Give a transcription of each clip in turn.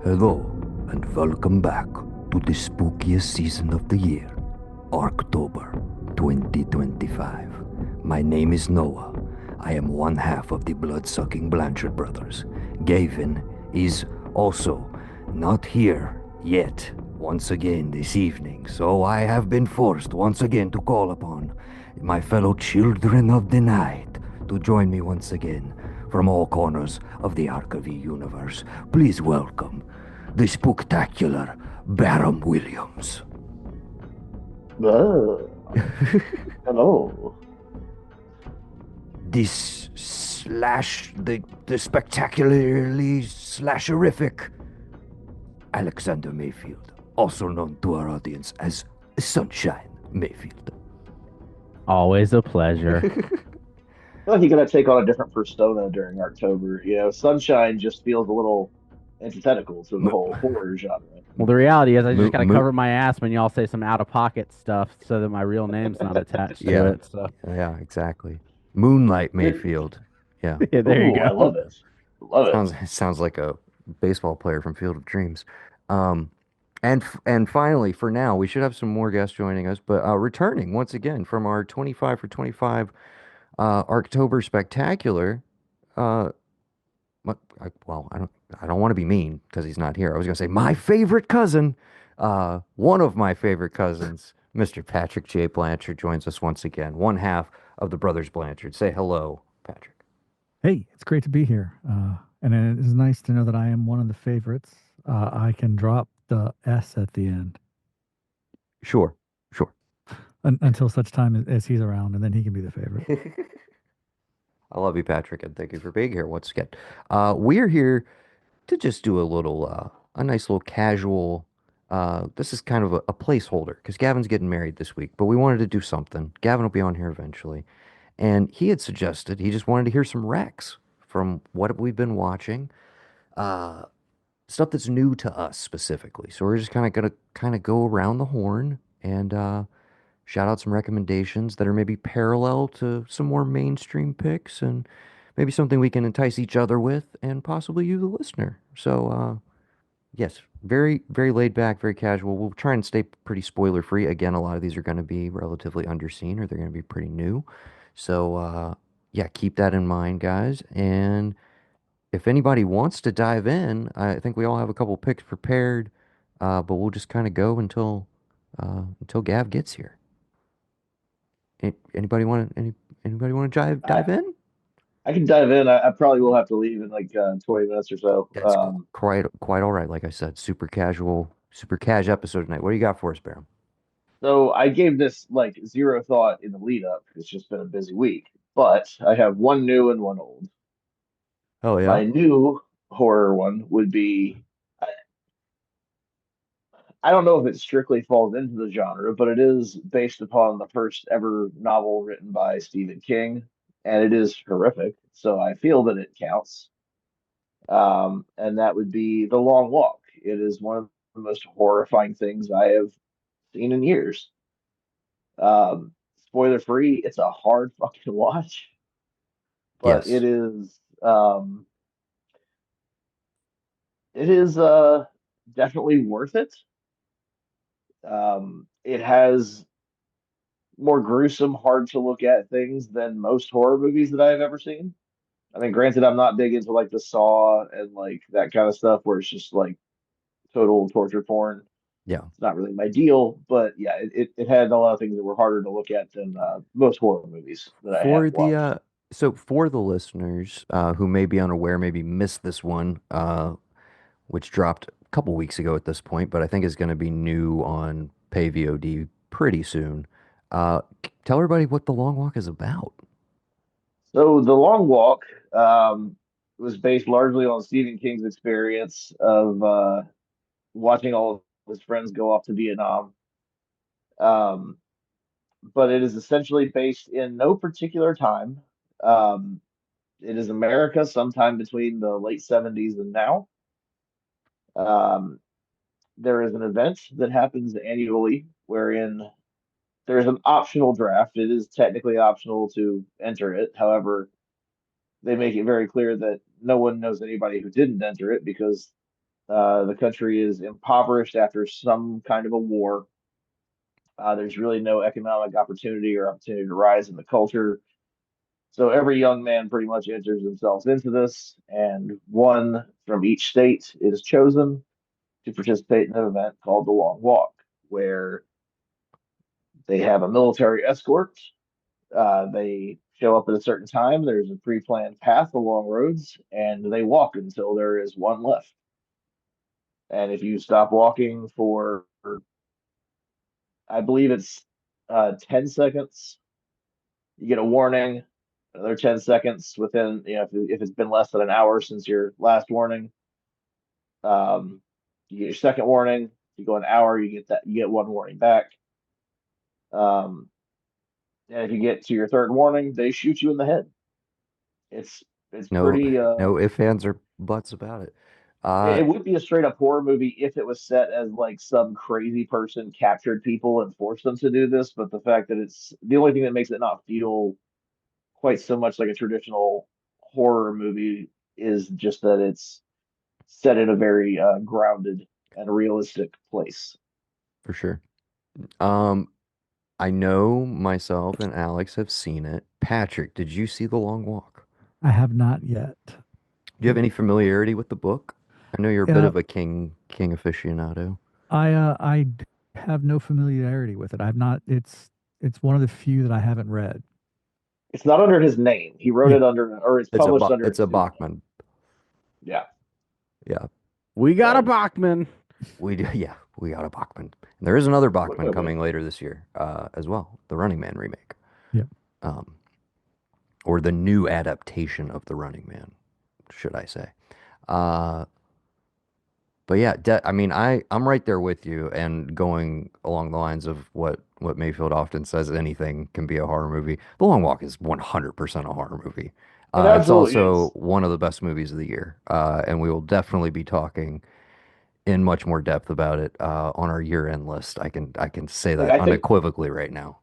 Hello, and welcome back to the spookiest season of the year, ARKTOBER 2025. My name is Noah. I am one half of the blood-sucking Blanchard brothers. Gavin is also not here yet once again this evening, so I have been forced once again to call upon my fellow children of the night to join me once again from all corners of the ARKTOBER universe. Please welcome the Spooktacular Baron Williams. Hello. This slash the spectacularly slasherific Alexander Mayfield, also known to our audience as Sunshine Mayfield. Always a pleasure. I feel like you gotta take on a different persona during October. You know, Sunshine just feels a little antithetical to the M- whole horror genre. Well, the reality is, I just mo- got to mo- cover my ass when y'all say some out of pocket stuff so that my real name's not attached to yeah, it. So, yeah, exactly. Moonlight You're, Mayfield. Yeah, yeah, there you ooh, I go. love it. Love it. sounds like a baseball player from Field of Dreams. Um, and finally, for now, we should have some more guests joining us, but returning once again from our 25 for 25 October Spectacular. Uh, I don't want to be mean because he's not here. I was gonna say my favorite cousin, one of my favorite cousins, Mr. Patrick J. Blanchard joins us once again. One half of the brothers Blanchard. Say hello, Patrick. Hey, it's great to be here. And it is nice to know that I am one of the favorites. I can drop the S at the end Sure, sure. until such time as he's around, and then he can be the favorite. I love you, Patrick, and thank you for being here once again. We're here to just do a nice little casual. This is kind of a placeholder because Gavin's getting married this week, but we wanted to do something. Gavin will be on here eventually, and he had suggested he just wanted to hear some recs from what we've been watching, uh, stuff that's new to us specifically. So we're just kind of gonna kind of go around the horn and shout out some recommendations that are maybe parallel to some more mainstream picks and maybe something we can entice each other with and possibly you, the listener. So, yes, very, very laid back, very casual. We'll try and stay pretty spoiler free. Again, a lot of these are going to be relatively underseen or they're going to be pretty new. So, yeah, keep that in mind, guys. And if anybody wants to dive in, I think we all have a couple picks prepared, but we'll just kind of go until Gav gets here. Anybody want to I, dive in? I can dive in. I probably will have to leave in like 20 minutes or so. That's quite all right. Like I said, super cash episode tonight. What do you got for us, Baron? So I gave this like zero thought in the lead up. It's just been a busy week, but I have one new and one old. Oh yeah. My new horror one would be I don't know if it strictly falls into the genre, but it is based upon the first ever novel written by Stephen King, and it is horrific. So I feel that it counts. And that would be The Long Walk. It is one of the most horrifying things I have seen in years. Spoiler free, it's a hard fucking watch, but Yes. it is definitely worth it. It has more gruesome, hard to look at things than most horror movies that I've ever seen. I mean, granted, I'm not big into like the Saw and like that kind of stuff where it's just like total torture porn. Yeah. It's not really my deal, but yeah, it had a lot of things that were harder to look at than most horror movies that I have For the watched. so for the listeners who may be unaware, maybe missed this one, which dropped a couple weeks ago at this point, but I think is going to be new on Pay VOD pretty soon. Tell everybody what The Long Walk is about. So The Long Walk was based largely on Stephen King's experience of watching all of his friends go off to Vietnam. Um, but it is essentially based in no particular time. Um, it is America sometime between the late 70s and now. Um, there is an event that happens annually wherein there is an optional draft. It is technically optional to enter it. However, they make it very clear that no one knows anybody who didn't enter it because The country is impoverished after some kind of a war. There's really no economic opportunity or opportunity to rise in the culture. So every young man pretty much enters themselves into this, and one from each state is chosen to participate in an event called the Long Walk, where they have a military escort. They show up at a certain time. There's a pre-planned path along roads, and they walk until there is one left. And if you stop walking for, I believe it's 10 seconds, you get a warning. Another 10 seconds within, if it's been less than an hour since your last warning, um, you get your second warning. If you go an hour, you get one warning back. Um, and if you get to your third warning, they shoot you in the head. It's it's No, pretty no ifs, ands, or buts about it. it would be a straight up horror movie if it was set as like some crazy person captured people and forced them to do this, but the fact that it's the only thing that makes it not feel quite so much like a traditional horror movie is just that it's set in a very grounded and realistic place. For sure. Um, I know myself and Alex have seen it. Patrick, did you see The Long Walk? I have not yet. Do you have any familiarity with the book? I know you're a bit Uh, of a King aficionado. I have no familiarity with it. I've not. It's one of the few that I haven't read. It's not under his name. He wrote Yeah. it under, or it's published under a It's a pseudonym. Bachman. Yeah. Yeah, We got a So Bachman. we do. Yeah, we got a Bachman. And there is another look Bachman at it. coming later this year, as well. The Running Man remake, Yeah. um, or the new adaptation of The Running Man, should I say? Uh, But yeah, I mean, I'm right there with you, and going along the lines of what Mayfield often says, anything can be a horror movie. The Long Walk is 100% a horror movie. It It's absolutely also is. one of the best movies of the year, and we will definitely be talking in much more depth about it on our year-end list. I can say Like that unequivocally right now.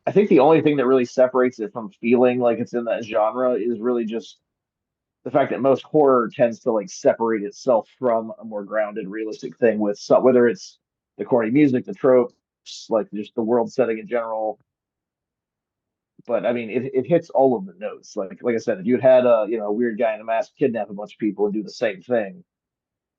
I think the only thing that really separates it from feeling like it's in that genre is really just the fact that most horror tends to like separate itself from a more grounded, realistic thing with some, whether it's the corny music, the tropes, like just the world setting in general. But I mean, it hits all of the notes. Like I said, if you had a weird guy in a mask kidnap a bunch of people and do the same thing,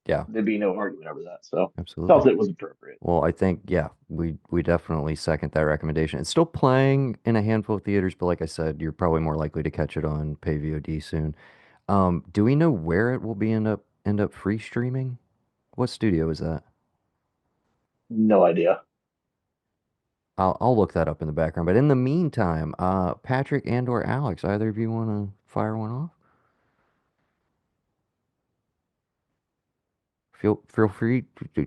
Yeah, there'd be no argument over that. So felt absolutely. it was appropriate. Well, I think, yeah, we definitely second that recommendation. It's still playing in a handful of theaters, but like I said, you're probably more likely to catch it on pay VOD soon. Do we know where it will be end up free streaming? What studio is that? No idea. I'll look that up in the background. But in the meantime, Patrick and or Alex, either of you want to fire one off? Feel free.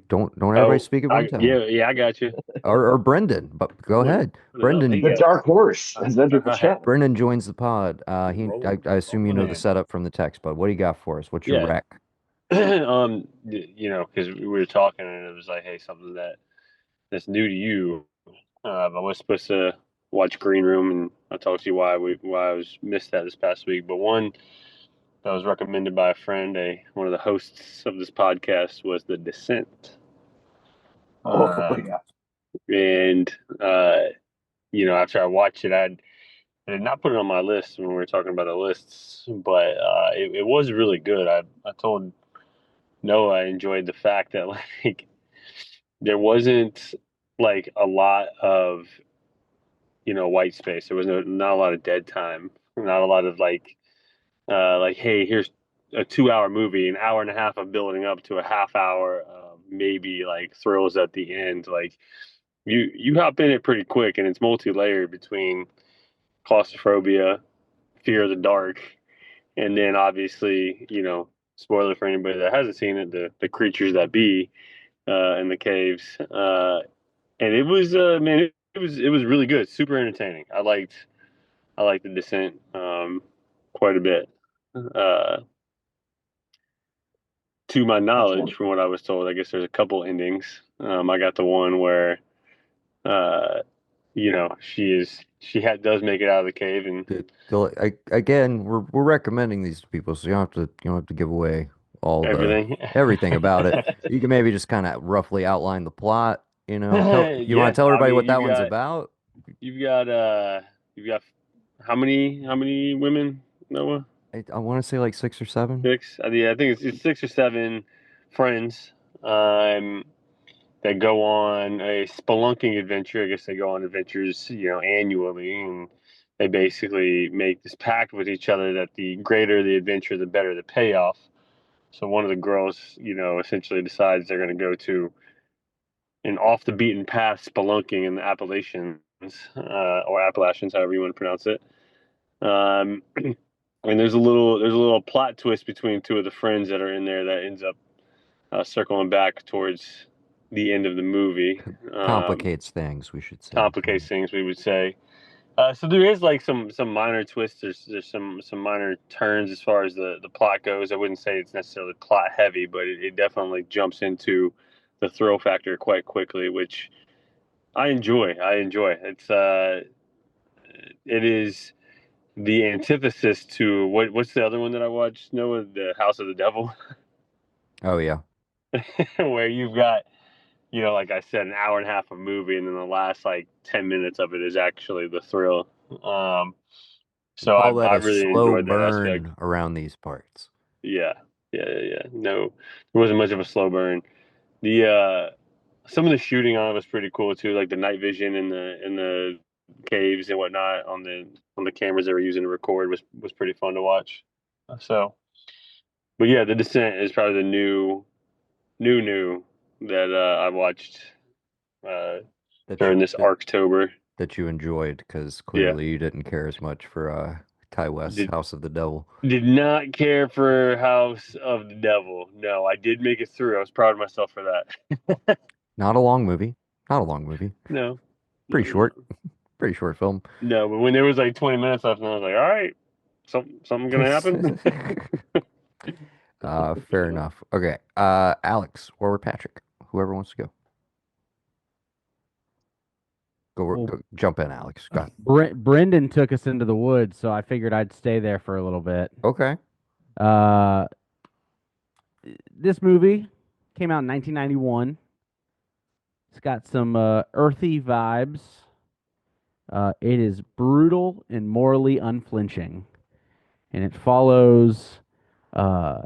Don't everybody Oh, speak at one I time. yeah, I got you. Or Brendan, but go Put ahead. put it up. He The Brendan got dark horse uh, has entered the chat. Brendan joins the pod. rolling I assume you rolling know the in. setup from the text, but what do you got for us? What's your Yeah. rec? Because we were talking and it was like, hey, something that's new to you. I was supposed to watch Green Room, and I'll talk to you why I was missed that this past week. But one that was recommended by a friend, one of the hosts of this podcast, was The Descent. Oh Um, yeah. and after I watched it, I did not put it on my list when we were talking about the lists, but it was really good. I told Noah I enjoyed the fact that like there wasn't like a lot of white space. There was not a lot of dead time, not a lot of like hey, here's a 2 hour movie, an hour and a half of building up to a half hour, maybe like thrills at the end. Like you hop in it pretty quick, and it's multi-layered between claustrophobia, fear of the dark, and then obviously, spoiler for anybody that hasn't seen it, the creatures that be in the caves. And it was man, it was really good, super entertaining. I liked the Descent quite a bit. Uh, to my knowledge, Excellent. from what I was told, I guess there's a couple endings. I got the one where uh, does make it out of the cave, and Again, we're recommending these to people, so you don't have to give away all the Everything. everything about it. You can maybe just kind of roughly outline the plot. You want Yeah, to tell I everybody mean what that one's about? you've got you've got how many women, Noah? I want to say like 6 or 7. Six. Yeah, I think it's 6 or 7 friends um that go on a spelunking adventure. I guess they go on adventures, annually, and they basically make this pact with each other that the greater the adventure, the better the payoff. So one of the girls, essentially decides they're going to go to an off the beaten path spelunking in the Appalachians, or Appalachians, however you want to pronounce it. Um, and there's a little plot twist between two of the friends that are in there that ends up circling back towards the end of the movie. Complicates things, we should say. Complicates things, we would say. So there is like some minor twists. There's some minor turns as far as the plot goes. I wouldn't say it's necessarily plot heavy, but it definitely jumps into the thrill factor quite quickly, which I enjoy. It is the antithesis to what's the other one that I watched? Noah, the House of the Devil, Oh yeah. where you've got, like I said, an hour and a half of movie, and then the last like 10 minutes of it is actually the thrill. We So call that I a really slow enjoyed that aspect. burn around these parts. Yeah, yeah. No, it wasn't much of a slow burn. The some of the shooting on it was pretty cool too, like the night vision in the caves and whatnot on the cameras they were using to record was pretty fun to watch. So, but yeah, The Descent is probably the new that I watched uh, That during you this that, ARKTOBER. that you enjoyed, because Yeah, clearly you didn't care as much for Ty West's did House of the Devil. did not care for House of the Devil. No, I did make it through. I was proud of myself for that. Not a long movie. Not a long movie. No, no, Pretty no, short. Pretty short film. no. But when there was like 20 minutes left, and I was like, all right, something gonna happen. Fair enough. Okay. Alex or Patrick, whoever wants to go. Well, Go jump in, Alex. Go ahead. Brendan took us into the woods, so I figured I'd stay there for a little bit. Okay. Uh, this movie came out in 1991. It's got some earthy vibes. It is brutal and morally unflinching, and it follows uh,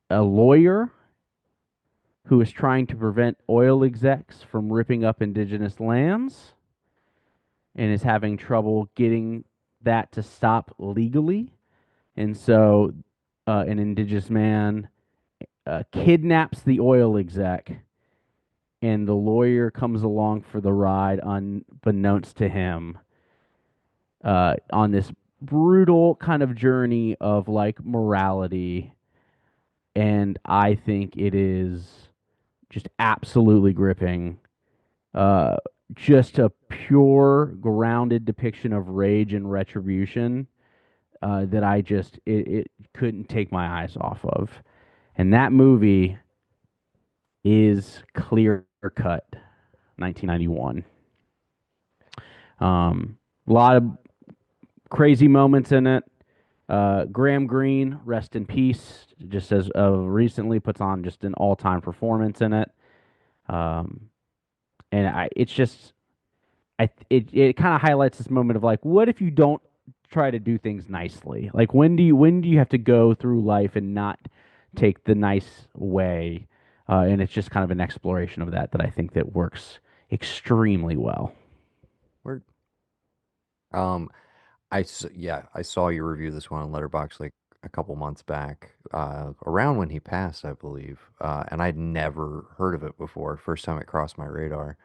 a lawyer who is trying to prevent oil execs from ripping up indigenous lands and is having trouble getting that to stop legally. And so an indigenous man kidnaps the oil exec, and the lawyer comes along for the ride unbeknownst to him on this brutal kind of journey of like morality. And I think it is just absolutely gripping. Uh, just a pure, grounded depiction of rage and retribution that it couldn't take my eyes off of. And that movie is clear cut 1991. A lot of crazy moments in it. Graham Greene, rest in peace, just as recently puts on just an all-time performance in it. And it's just, it kind of highlights this moment of like, what if you don't try to do things nicely? Like, when do you have to go through life and not take the nice way? And it's just kind of an exploration of that I think that works extremely well. Word. I saw you review this one on Letterboxd like a couple months back, around when he passed, I believe. And I'd never heard of it before. First time it crossed my radar.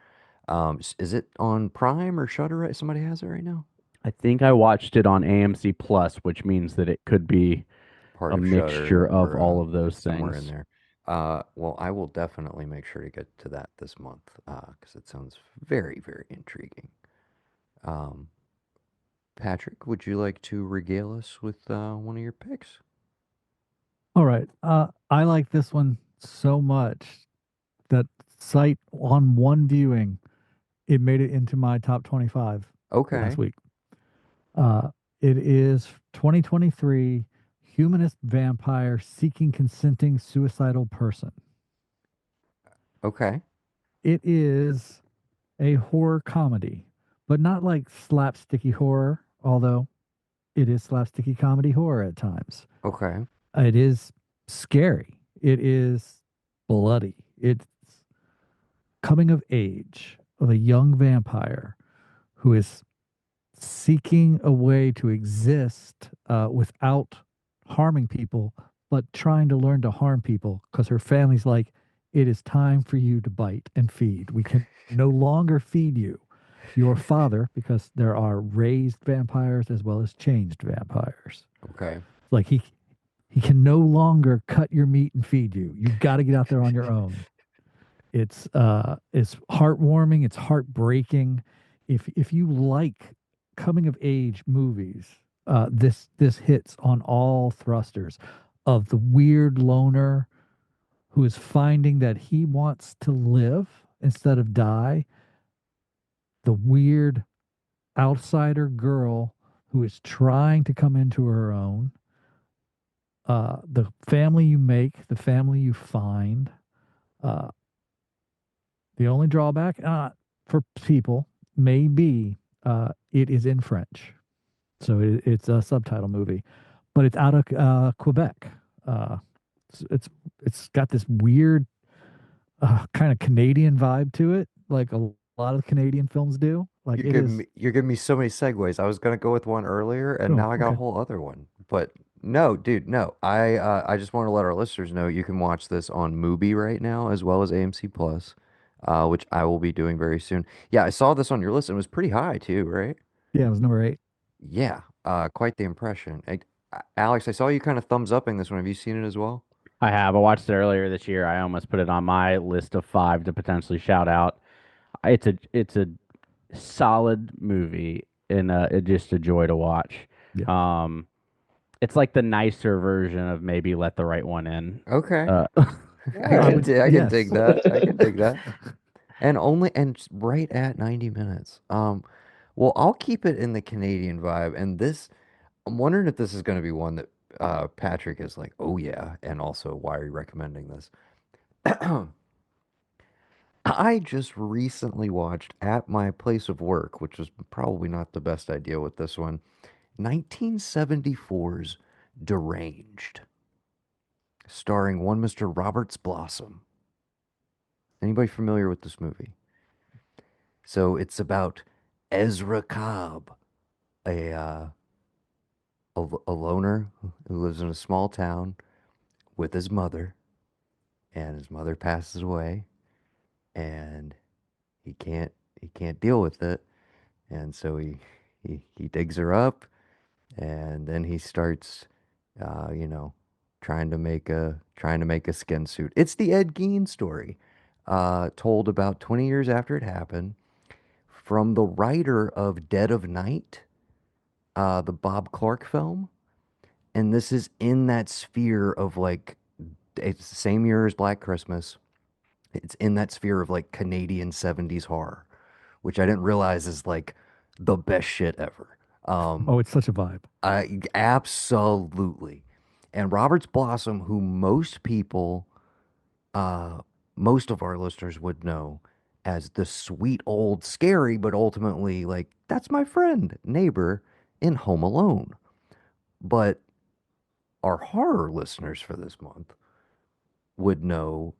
Is it on Prime or Shudder? Right? Somebody has it right now. I think I watched it on AMC Plus, which means that it could be Part a of Shudder mixture of or all of those somewhere in things. there. Well, I will definitely make sure to get to that this month, because it sounds very, very intriguing. Um, Patrick, would you like to regale us with one of your picks? All right. I like this one so much that sight on one viewing, it made it into my top 25 Okay. last week. It is 2023 humanist vampire seeking consenting suicidal person. Okay. It is a horror comedy, but not like slapsticky horror, although it is slapsticky comedy horror at times. Okay. It is scary. It is bloody. It's coming of age of a young vampire who is seeking a way to exist without harming people, but trying to learn to harm people because her family's like, it is time for you to bite and feed. We can no longer feed you. Your father, because there are raised vampires as well as changed vampires. Okay. Like he can no longer cut your meat and feed you. You've got to get out there on your own. It's heartwarming, it's heartbreaking. If you like coming of age movies, this hits on all thrusters of the weird loner who is finding that he wants to live instead of die, the weird outsider girl who is trying to come into her own, the family you make, the family you find. Uh, the only drawback for people may be it is in French, so it's a subtitle movie, but it's out of Quebec. Uh, it's got this weird kind of Canadian vibe to it, like a lot of Canadian films do. Like it is. You're giving me so many segues. I was gonna go with one earlier, and Oh, now I got a okay. whole other one. But no, dude, no. I just want to let our listeners know you can watch this on Mubi right now as well as AMC Plus, which I will be doing very soon. Yeah, I saw this on your list and it was pretty high too, right? Yeah, it was number 8. Yeah, quite the impression. Alex, I saw you kind of thumbs upping this one. Have you seen it as well? I have. I watched it earlier this year. I almost put it on my list of five to potentially shout out. It's a solid movie and just a joy to watch. Yeah. Um, it's like the nicer version of maybe Let the Right One In. Okay. Uh, I would. I can Yes. dig that. I can dig that. And right at 90 minutes. Well, I'll keep it in the Canadian vibe. And this, I'm wondering if this is going to be one that Patrick is like, oh yeah, and also why are you recommending this? I just recently watched at my place of work, which was probably not the best idea with this one, 1974's Deranged, starring one Mr. Roberts Blossom. Anybody familiar with this movie? So it's about Ezra Cobb, a a loner who lives in a small town with his mother, and his mother passes away, and he can't deal with it, and so he digs her up, and then he starts, you know, trying to make a skin suit. It's the Ed Gein story, told about 20 years after it happened, from the writer of Dead of Night, the Bob Clark film. And this is in that sphere of like, it's the same year as Black Christmas. It's in that sphere of like Canadian 70s horror, which I didn't realize is like the best shit ever. Oh, it's such a vibe. Absolutely. And Roberts Blossom, who uh, most of our listeners would know as the sweet old scary, but ultimately like, that's my friend, neighbor in Home Alone. But our horror listeners for this month would know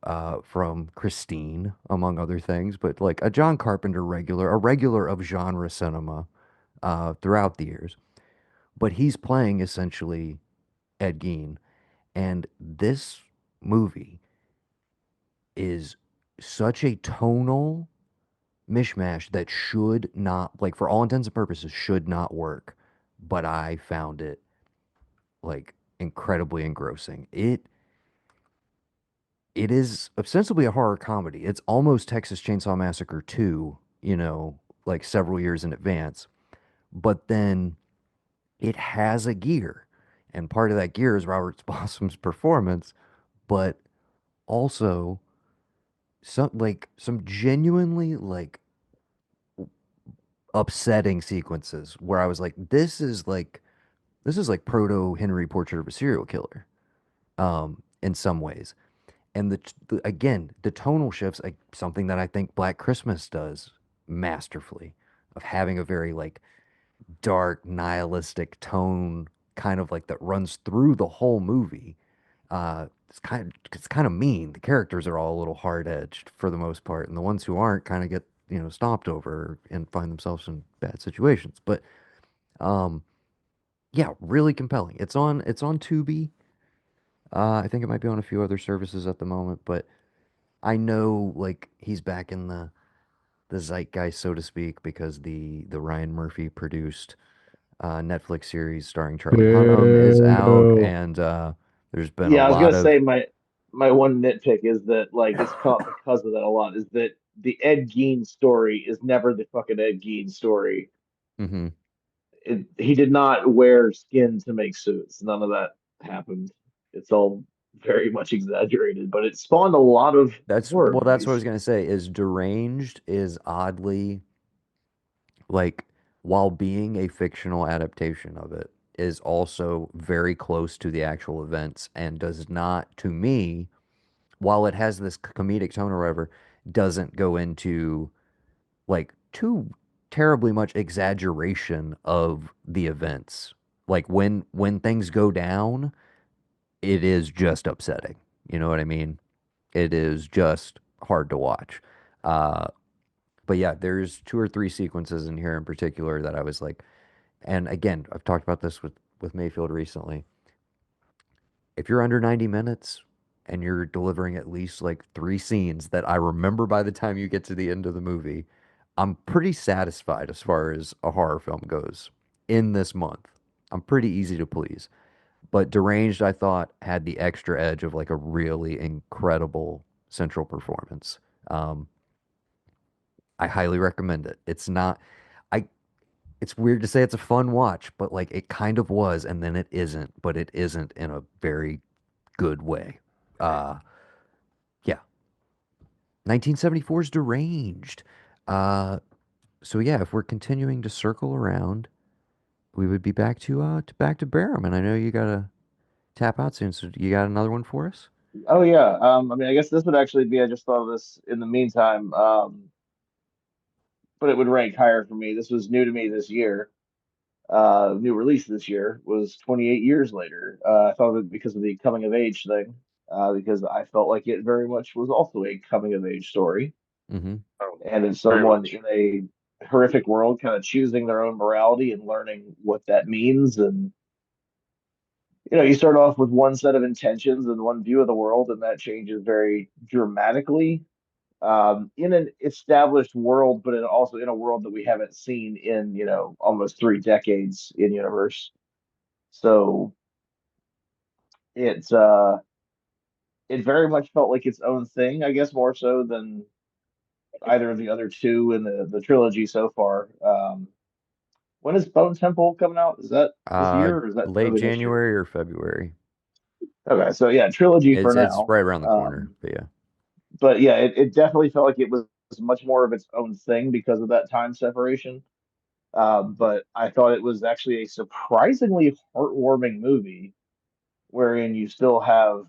from Christine, among other things, but like a John Carpenter regular, a regular of genre cinema throughout the years. But he's playing essentially Ed Gein. And this movie is such a tonal mishmash that should not, like, for all intents and purposes, should not work. But I found it like incredibly engrossing. It is ostensibly a horror comedy. It's almost Texas Chainsaw Massacre 2, you know, like several years in advance. But then it has a gear. And part of that gear is Robert Blossom's performance, but also some genuinely like upsetting sequences where I was like, this is like This is like proto Henry Portrait of a Serial Killer, in some ways. And again, the tonal shifts, like something that I think Black Christmas does masterfully, of having a very like dark, nihilistic tone, kind of like that runs through the whole movie. It's kind of mean. The characters are all a little hard edged for the most part, and the ones who aren't kind of get stomped over and find themselves in bad situations. But um, yeah, really compelling. It's on Tubi. I think it might be on a few other services at the moment, but I know like he's back in the zeitgeist, so to speak, because the Ryan Murphy produced Netflix series starring Charlie Hunnam is out, Boo. and there's been a Yeah, I was lot gonna of. say my one nitpick is that like it's caught because of that a lot is that the Ed Gein story is never the fucking Ed Gein story. Mhm. He did not wear skin to make suits. None of that happened. It's all very much exaggerated, but it spawned a lot of horror That's what I was movies. gonna say. Is Deranged is oddly like, while being a fictional adaptation of it, is also very close to the actual events and does not, to me, while it has this comedic tone or whatever, doesn't go into like too terribly much exaggeration of the events. Like when things go down, it is just upsetting. You know what I mean? It is just hard to watch. Uh, but yeah, there's two or three sequences in here in particular that I was like, and again, I've talked about this with Mayfield recently. If you're under 90 minutes and you're delivering at least like three scenes that I remember by the time you get to the end of the movie, I'm pretty satisfied as far as a horror film goes in this month. I'm pretty easy to please. But Deranged, I thought, had the extra edge of like a really incredible central performance. Um, I highly recommend it. I, it's weird to say it's a fun watch, but like it kind of was, and then it isn't, but it isn't in a very good way. Uh, yeah, 1974's Deranged. Uh, so yeah, if we're continuing to circle around, we would be back to Barham, and I know you gotta tap out soon. So you got another one for us? Oh yeah. I mean, I guess this would actually be. I just thought of this in the meantime. But it would rank higher for me. This was new to me this year. New release this year was 28 years later. I thought of it because of the coming of age thing. Because I felt like it very much was also a coming of age story, Mm-hmm. Oh, and it's very someone much. in a horrific world kind of choosing their own morality and learning what that means. And you start off with one set of intentions and one view of the world, and that changes very dramatically in an established world, but also in a world that we haven't seen in, almost 3 decades in universe. So it very much felt like its own thing, I guess, more so than either of the other two in the trilogy so far. When is Bone Temple coming out? Is that this Uh, year or is that late early next year? January or February. Okay, so yeah, trilogy for It's now. right around the corner, but yeah. But yeah, it definitely felt like it was much more of its own thing because of that time separation. But I thought it was actually a surprisingly heartwarming movie, wherein you still have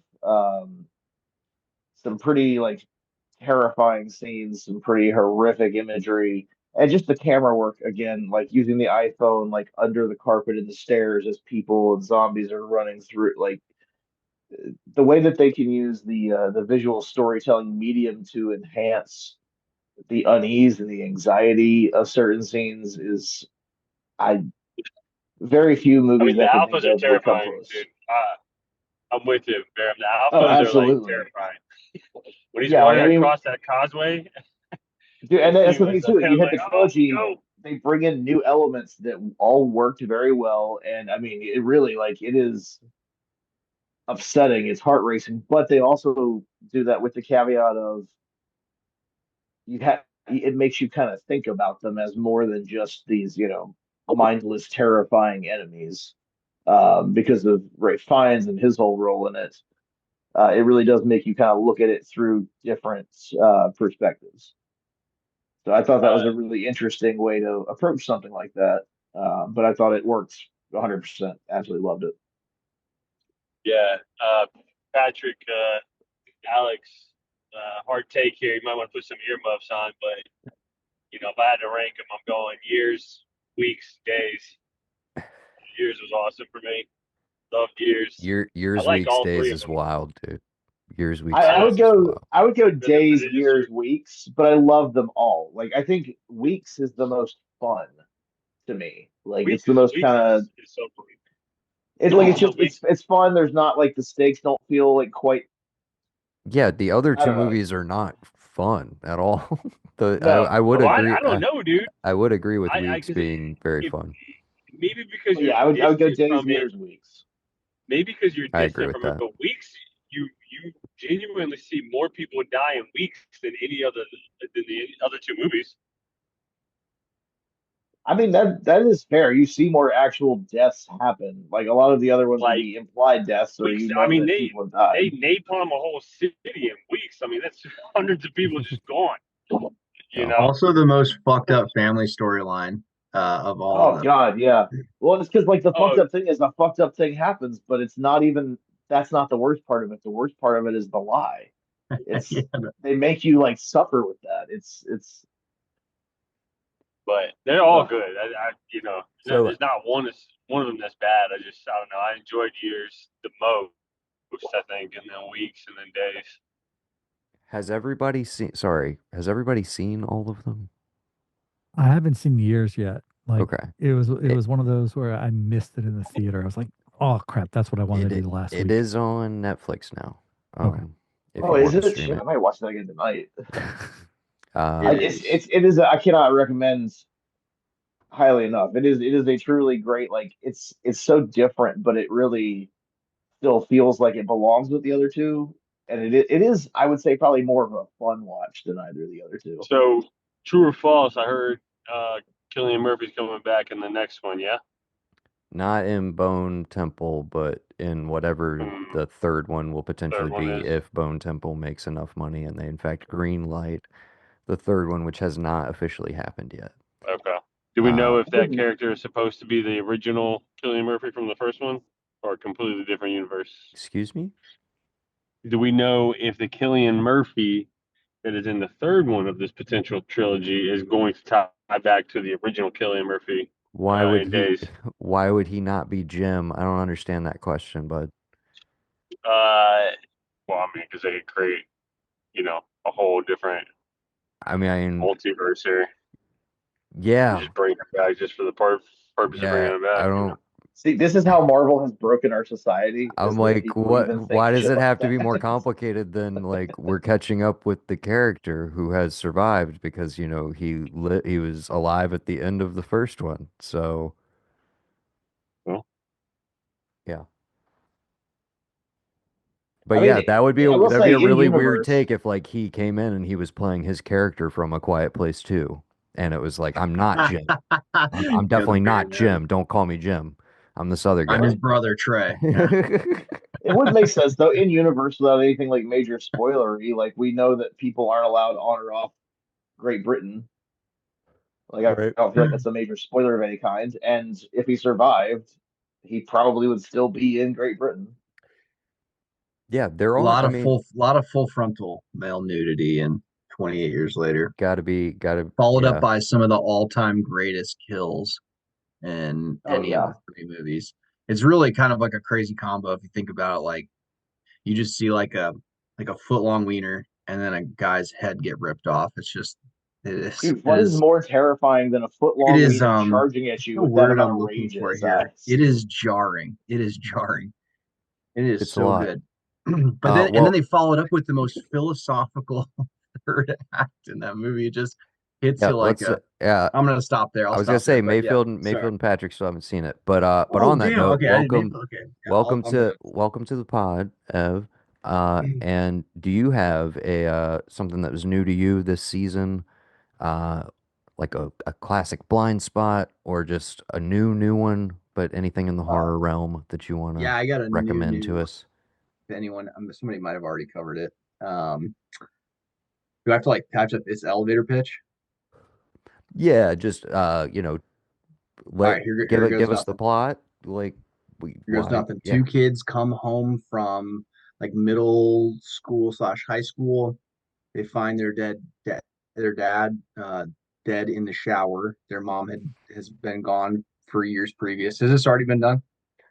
some pretty like terrifying scenes, some pretty horrific imagery, and just the camera work again, like using the iPhone like under the carpet in the stairs as people and zombies are running through, like the way that they can use the visual storytelling medium to enhance the unease and the anxiety of certain scenes is I very few I movies mean, the that can think alphas are of would come terrifying, close. dude. I'm with you, Baron. The Oh, alphas are like absolutely. terrifying. When he's Yeah, like running I mean, across that causeway, dude, and and that's he the thing was like, too. I You was hit like, the oh, trilogy, go. they bring in new elements that all worked very well, and I mean, it really like it is upsetting. It's heart racing, but they also do that with the caveat of you have it makes you kind of think about them as more than just these, mindless, terrifying enemies. Because of Ray Fiennes and his whole role in it, it really does make you kind of look at it through different perspectives. So I thought that was Uh, a really interesting way to approach something like that. But I thought it worked 100%. Absolutely loved it. Yeah. Patrick, Alex, hard take here. You might want to put some earmuffs on, but if I had to rank them, I'm going years, weeks, days. Years was awesome for me. Loved years. I Years, liked weeks, all days three of is them. wild, dude. Years, I, weeks, I I know, would days is go wild. I would go but days, it is years, true. weeks, but I love them all. Like I think weeks is the most fun to me. Like it's the most Weeks kind of is so cool. it's like it's just Weeks. it's fun. There's not like the stakes don't feel like quite. Yeah, the other I two don't know. movies are not fun at all. No, I would Oh, agree. I don't know, dude. I would agree with I Weeks because being very it, fun. maybe because but you're yeah, I would go distant days, from it. years, weeks. Maybe because you're I agree distant with from it. that. But weeks, you genuinely see more people die in weeks than the other two movies. I mean that is fair. You see more actual deaths happen. Like a lot of the other ones would Like be implied deaths, or weeks. you I know mean, that they people have died. they napalm a whole city in weeks. I mean, that's hundreds of people just gone. You Yeah. know. Also, the most fucked up family storyline of all of Oh them. God, yeah. Well, it's because like the fucked Oh, up thing is a fucked up thing happens, but it's not even that's not the worst part of it. The worst part of it is the lie. Yeah, It's they make you like suffer with that. It's but they're all ugh. good. So There's not one of them that's bad. I don't know. I enjoyed years the most, I think, and then weeks and then days. has everybody seen all of them? I haven't seen Years yet. Like Okay. it It was one of those where I missed it in the theater. I was like, oh crap, that's what I wanted to it do last it week. is on Netflix now. Okay. If Oh, you is want to it? stream Shit, I it. might watch that again tonight. It Uh is. It is. I cannot recommend highly enough. It is a truly great like it's so different, but it really still feels like it belongs with the other two. And it is I would say probably more of a fun watch than either of the other two. So, true or false? I heard Killian Murphy's coming back in the next one. Yeah. Not in Bone Temple, but in whatever Hmm, the third one will third potentially one be is if Bone Temple makes enough money and they in fact green light the third one, which has not officially happened yet. okay. Do we Uh, know if I that wouldn't character is supposed to be the original Killian Murphy from the first one, or a completely different universe? excuse me? Do we know if the Killian Murphy that is in the third one of this potential trilogy is going to tie back to the original Killian Murphy Why would in he days? why would he not be Jim? I don't understand that question, but Uh, well, I mean, because they could create, a whole different I mean, multiverse here and yeah, just bring it back just for the purpose of yeah, bringing it I back. don't see. This is how Marvel has broken our society. I'm Is that like, people what? even think Why does shit it like have to be more that? complicated than like we're catching up with the character who has survived because he was alive at the end of the first one. So Well, yeah, but I mean, yeah, that would be I will that'd be say a in really weird universe. take if like he came in and he was playing his character from A Quiet Place too, and it was like, I'm not Jim. I'm Go to definitely not Fairyland. Jim. Don't call me Jim. I'm this other I'm Well, his guy. brother Trey. Yeah. it would make sense though in universe without anything like major spoilery. Like we know that people aren't allowed on or off Great Britain. Like I Right. don't feel like that's a major spoiler of any kind. And if he survived, he probably would still be in Great Britain. Yeah, they're all. I mean, Lot of full frontal male nudity and 28 years later. gotta. Followed up Yeah, by some of the all-time greatest kills in Oh any of the yeah. three movies. It's really kind of like a crazy combo if you think about it. Like you just see like a foot long wiener and then a guy's head get ripped off. It's just Dude, what is more terrifying than a foot it long is wiener charging at what's you the with that word amount I'm of looking rage in for his here? eyes? It is jarring. It is jarring. It is it's a so lot. good. But then Well, they followed up with the most philosophical third act in that movie. It just hits yeah. you like Let's. a Yeah, I'm gonna stop there. I'll I was gonna stop there. say But yeah, sorry. Mayfield and Patrick still haven't seen it, but Oh on that damn. note, Okay, I didn't make okay. Yeah, welcome to the pod, Ev. And do you have a something that was new to you this season, uh, like a classic blind spot or just a new one, but anything in the Uh, horror realm that you want to yeah, I got a recommend to new us? if anyone somebody might have already covered it. Do I have to like type up this elevator pitch? Yeah, just All let right, here give goes us the nothing. plot. Like, There's why? nothing. Yeah. Two kids come home from like middle school slash high school. They find their dad dead in the shower. Their mom has been gone for years previous. Has this already been done?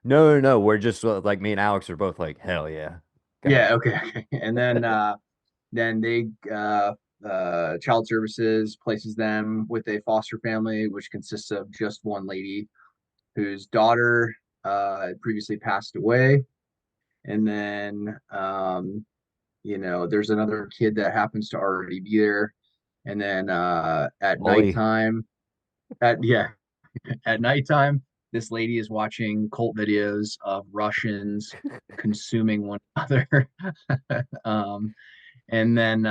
No, no, no. We're just like me and Alex are both like, hell yeah. Got it. Yeah, okay, okay. And then they child services places them with a foster family, which consists of just one lady whose daughter previously passed away. And then there's another kid that happens to already be there. And then at Ollie, nighttime, at yeah, at nighttime, this lady is watching cult videos of Russians consuming one another. um, and then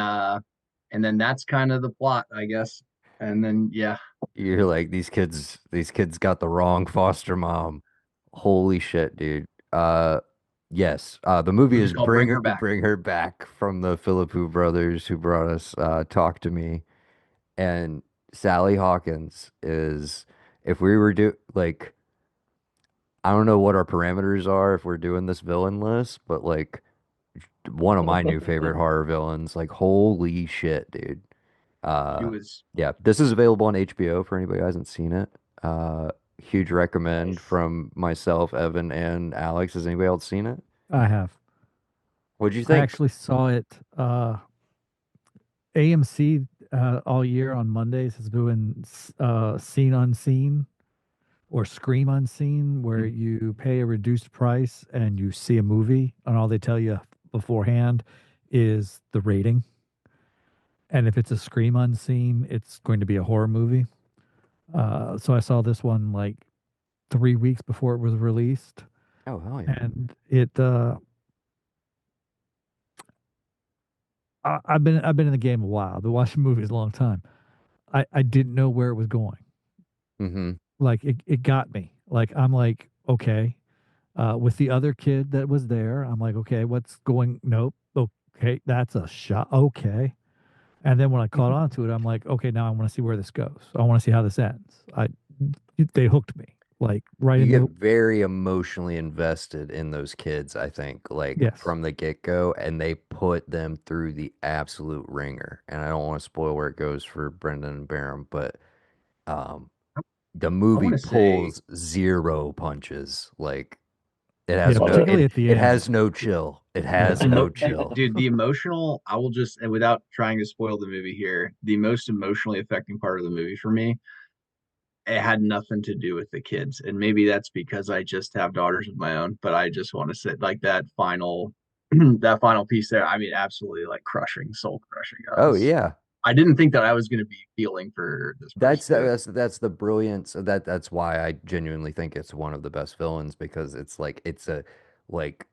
that's kind of the plot, I guess. And then yeah, you're like, these kids got the wrong foster mom. Holy shit, dude. Yes. The movie movie's is called Bring Her Back. Bring Her Back from the Philippou brothers who brought us Talk to Me. And Sally Hawkins is, if we were like, I don't know what our parameters are if we're doing this villain list, but like one of my new favorite horror villains. Like, holy shit, dude. She Uh, was yeah, this is available on HBO for anybody who hasn't seen it. Huge recommend Nice. from myself, Evan, and Alex. Has anybody else seen it? I have. What'd you I think? actually saw it. AMC all year on Mondays has been Seen Unseen or Scream Unseen, where you pay a reduced price and you see a movie, and all they tell you beforehand is the rating. And if it's a Scream Unseen, it's going to be a horror movie. So I saw this one like 3 weeks before it was released, Oh, hell yeah. and I've been in the game a while. I've been watching movies a long time. I didn't know where it was going. Mm-hmm. Like it got me. Like I'm like, okay. With the other kid that was there, I'm like, okay, what's going? Nope. Okay, that's a shot. Okay. And then when I caught on to it, I'm like, okay, now I want to see where this goes. I want to see how this ends. They hooked me like right You get into very emotionally invested in those kids, I think, like yes, from the get-go, and they put them through the absolute ringer. And I don't want to spoil where it goes for Brendan and Barham, but um, the I movie want to say pulls zero punches. Like yeah, particularly at the it end. has no chill. It Yeah, has no dude, chill. the emotional, I will just, and without trying to spoil the movie here, the most emotionally affecting part of the movie for me, it had nothing to do with the kids. And maybe that's because I just have daughters of my own, but I just want to say like that final that final piece there, I mean, absolutely like crushing, soul crushing. Oh yeah. I didn't think that I was gonna be feeling for this person doing That's the brilliance of that. That's why I genuinely think it's one of the best villains because it's like like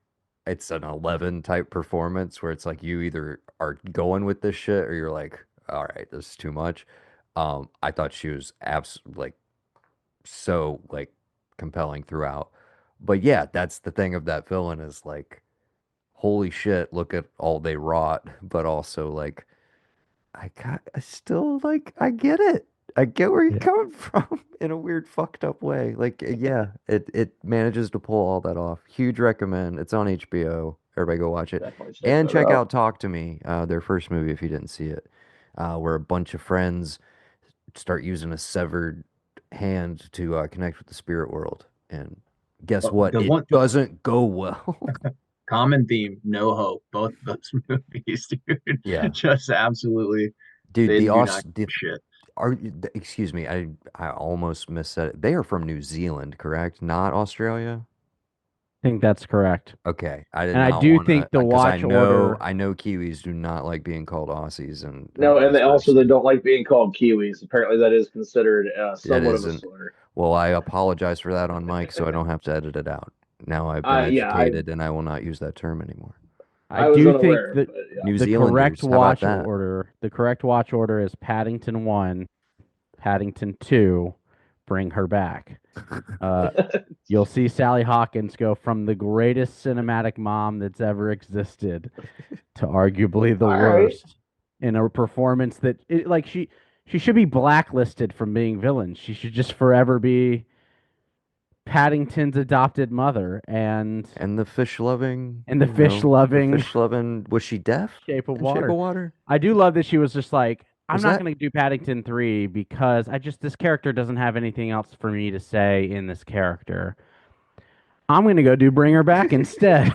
it's an 11 type performance where it's like you either are going with this shit or you're like, all right, this is too much. I thought she was like so like compelling throughout. But yeah, that's the thing of that villain is like, holy shit, look at all they wrought, but also like I still like, I get it. I get where you're yeah, coming from in a weird, fucked up way. Like, yeah, it manages to pull all that off. Huge recommend. It's on HBO. Everybody go watch it. Definitely check And that check out. out Talk to Me, their first movie if you didn't see it, where a bunch of friends start using a severed hand to connect with the spirit world. And guess what? the It one doesn't go well. common theme, no hope. Both those movies, dude, Yeah. just absolutely Dude, they the do not Aus give the a shit. Are excuse me, I almost missed that. They are from New Zealand, correct? Not Australia? I think that's correct. Okay, I did And I not do want to think the because watch order. I know Kiwis do not like being called Aussies and No, and vice they also they versa. don't like being called Kiwis. Apparently, that is considered That somewhat of a isn't. slur. Well, I apologize for that on mic, so I don't have to edit it out. Now I've been Yeah, educated, and I will not use that term anymore. I I was do think unaware, that but yeah. New the correct Zealanders, how about watch that? order, the correct watch order is Paddington 1, Paddington 2, Bring Her Back. Uh, you'll see Sally Hawkins go from the greatest cinematic mom that's ever existed to arguably the All right. worst in a performance that like she should be blacklisted from being villain. She should just forever be Paddington's adopted mother And the fish loving, and the fish the loving fish loving, was she deaf Shape of in Shape of Water. Water? I do love that she was just like, I'm Was not that going to do Paddington 3 because this character doesn't have anything else for me to say in this character. I'm going to go do Bring Her Back instead.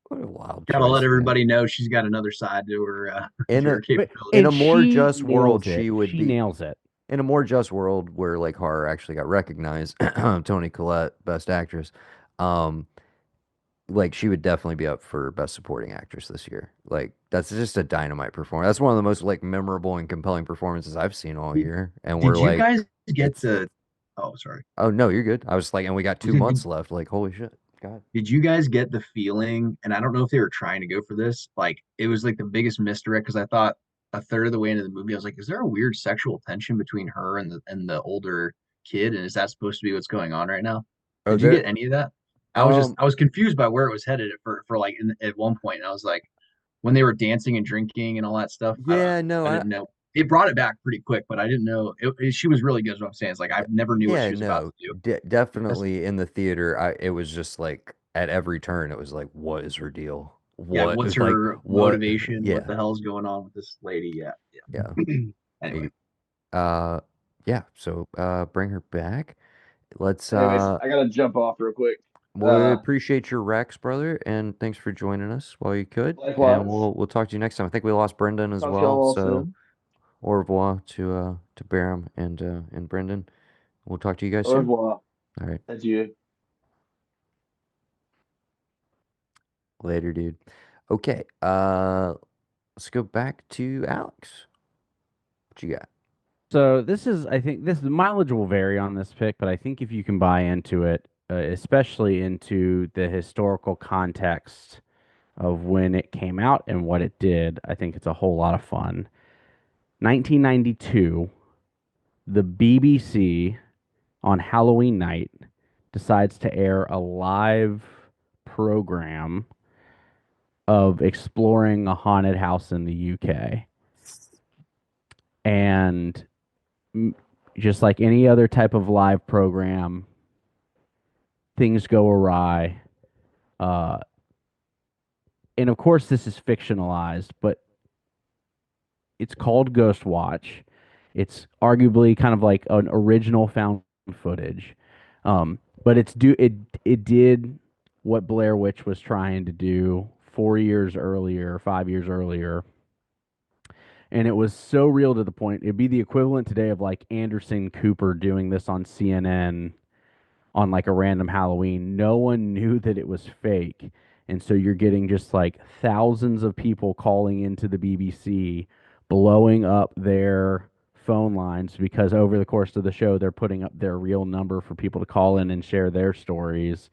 what a wild Gotta let choice, man. everybody know she's got another side to her In to a her But in capability. a and more she just world, nails it. she would She be nails it. in a more just world where like horror actually got recognized, Toni Collette, Best Actress, um, like she would definitely be up for Best Supporting Actress this year. Like that's just a dynamite performance. That's one of the most like memorable and compelling performances I've seen all Did, year. And did we're you like, guys get it's the? Oh, sorry. oh no, you're good. I was like, and we got I was 2 months left. Like, holy shit, God. did you guys get the feeling? And I don't know if they were trying to go for this. Like it was like the biggest misdirect because I thought a third of the way into the movie, I was like, is there a weird sexual tension between her and the older kid? And is that supposed to be what's going on right now? Oh, Did you there. get any of that? Um, I was confused by where it was headed for like at one point. And I was like, when they were dancing and drinking and all that stuff, yeah, no, I didn't know. It brought it back pretty quick, but I didn't know she was really good. Is what I'm saying. It's like I never knew what yeah, she was about no, to do. That's, definitely in the theater. It was just like at every turn, it was like, what is her deal? yeah, What what's is like, her what? motivation? What Yeah, the hell's going on with this lady? Yeah, yeah. yeah. Anyway, You- Uh, yeah. So, bring her back. Let's. Anyways, I gotta jump off real quick. We appreciate your Rex, brother, and thanks for joining us while you could. And Likewise. we'll talk to you next time. I think we lost Brendan as Talk to y'all well, all so soon. au revoir to Barum and Brendan. We'll talk to you guys Au soon. revoir. All right, Adieu. later, dude. Okay, let's go back to Alex. What you got? So I think the mileage will vary on this pick, but I think if you can buy into it, especially into the historical context of when it came out and what it did, I think it's a whole lot of fun. 1992, the BBC on Halloween night decides to air a live program of exploring a haunted house in the UK. And just like any other type of live program, things go awry. Uh, and of course, this is fictionalized, but it's called Ghost Watch. It's arguably kind of like an original found footage, but it did what Blair Witch was trying to do 4 years earlier, 5 years earlier, and it was so real to the point it'd be the equivalent today of like Anderson Cooper doing this on CNN on like a random Halloween. No one knew that it was fake. And so you're getting just like thousands of people calling into the BBC, blowing up their phone lines because over the course of the show, they're putting up their real number for people to call in and share their stories.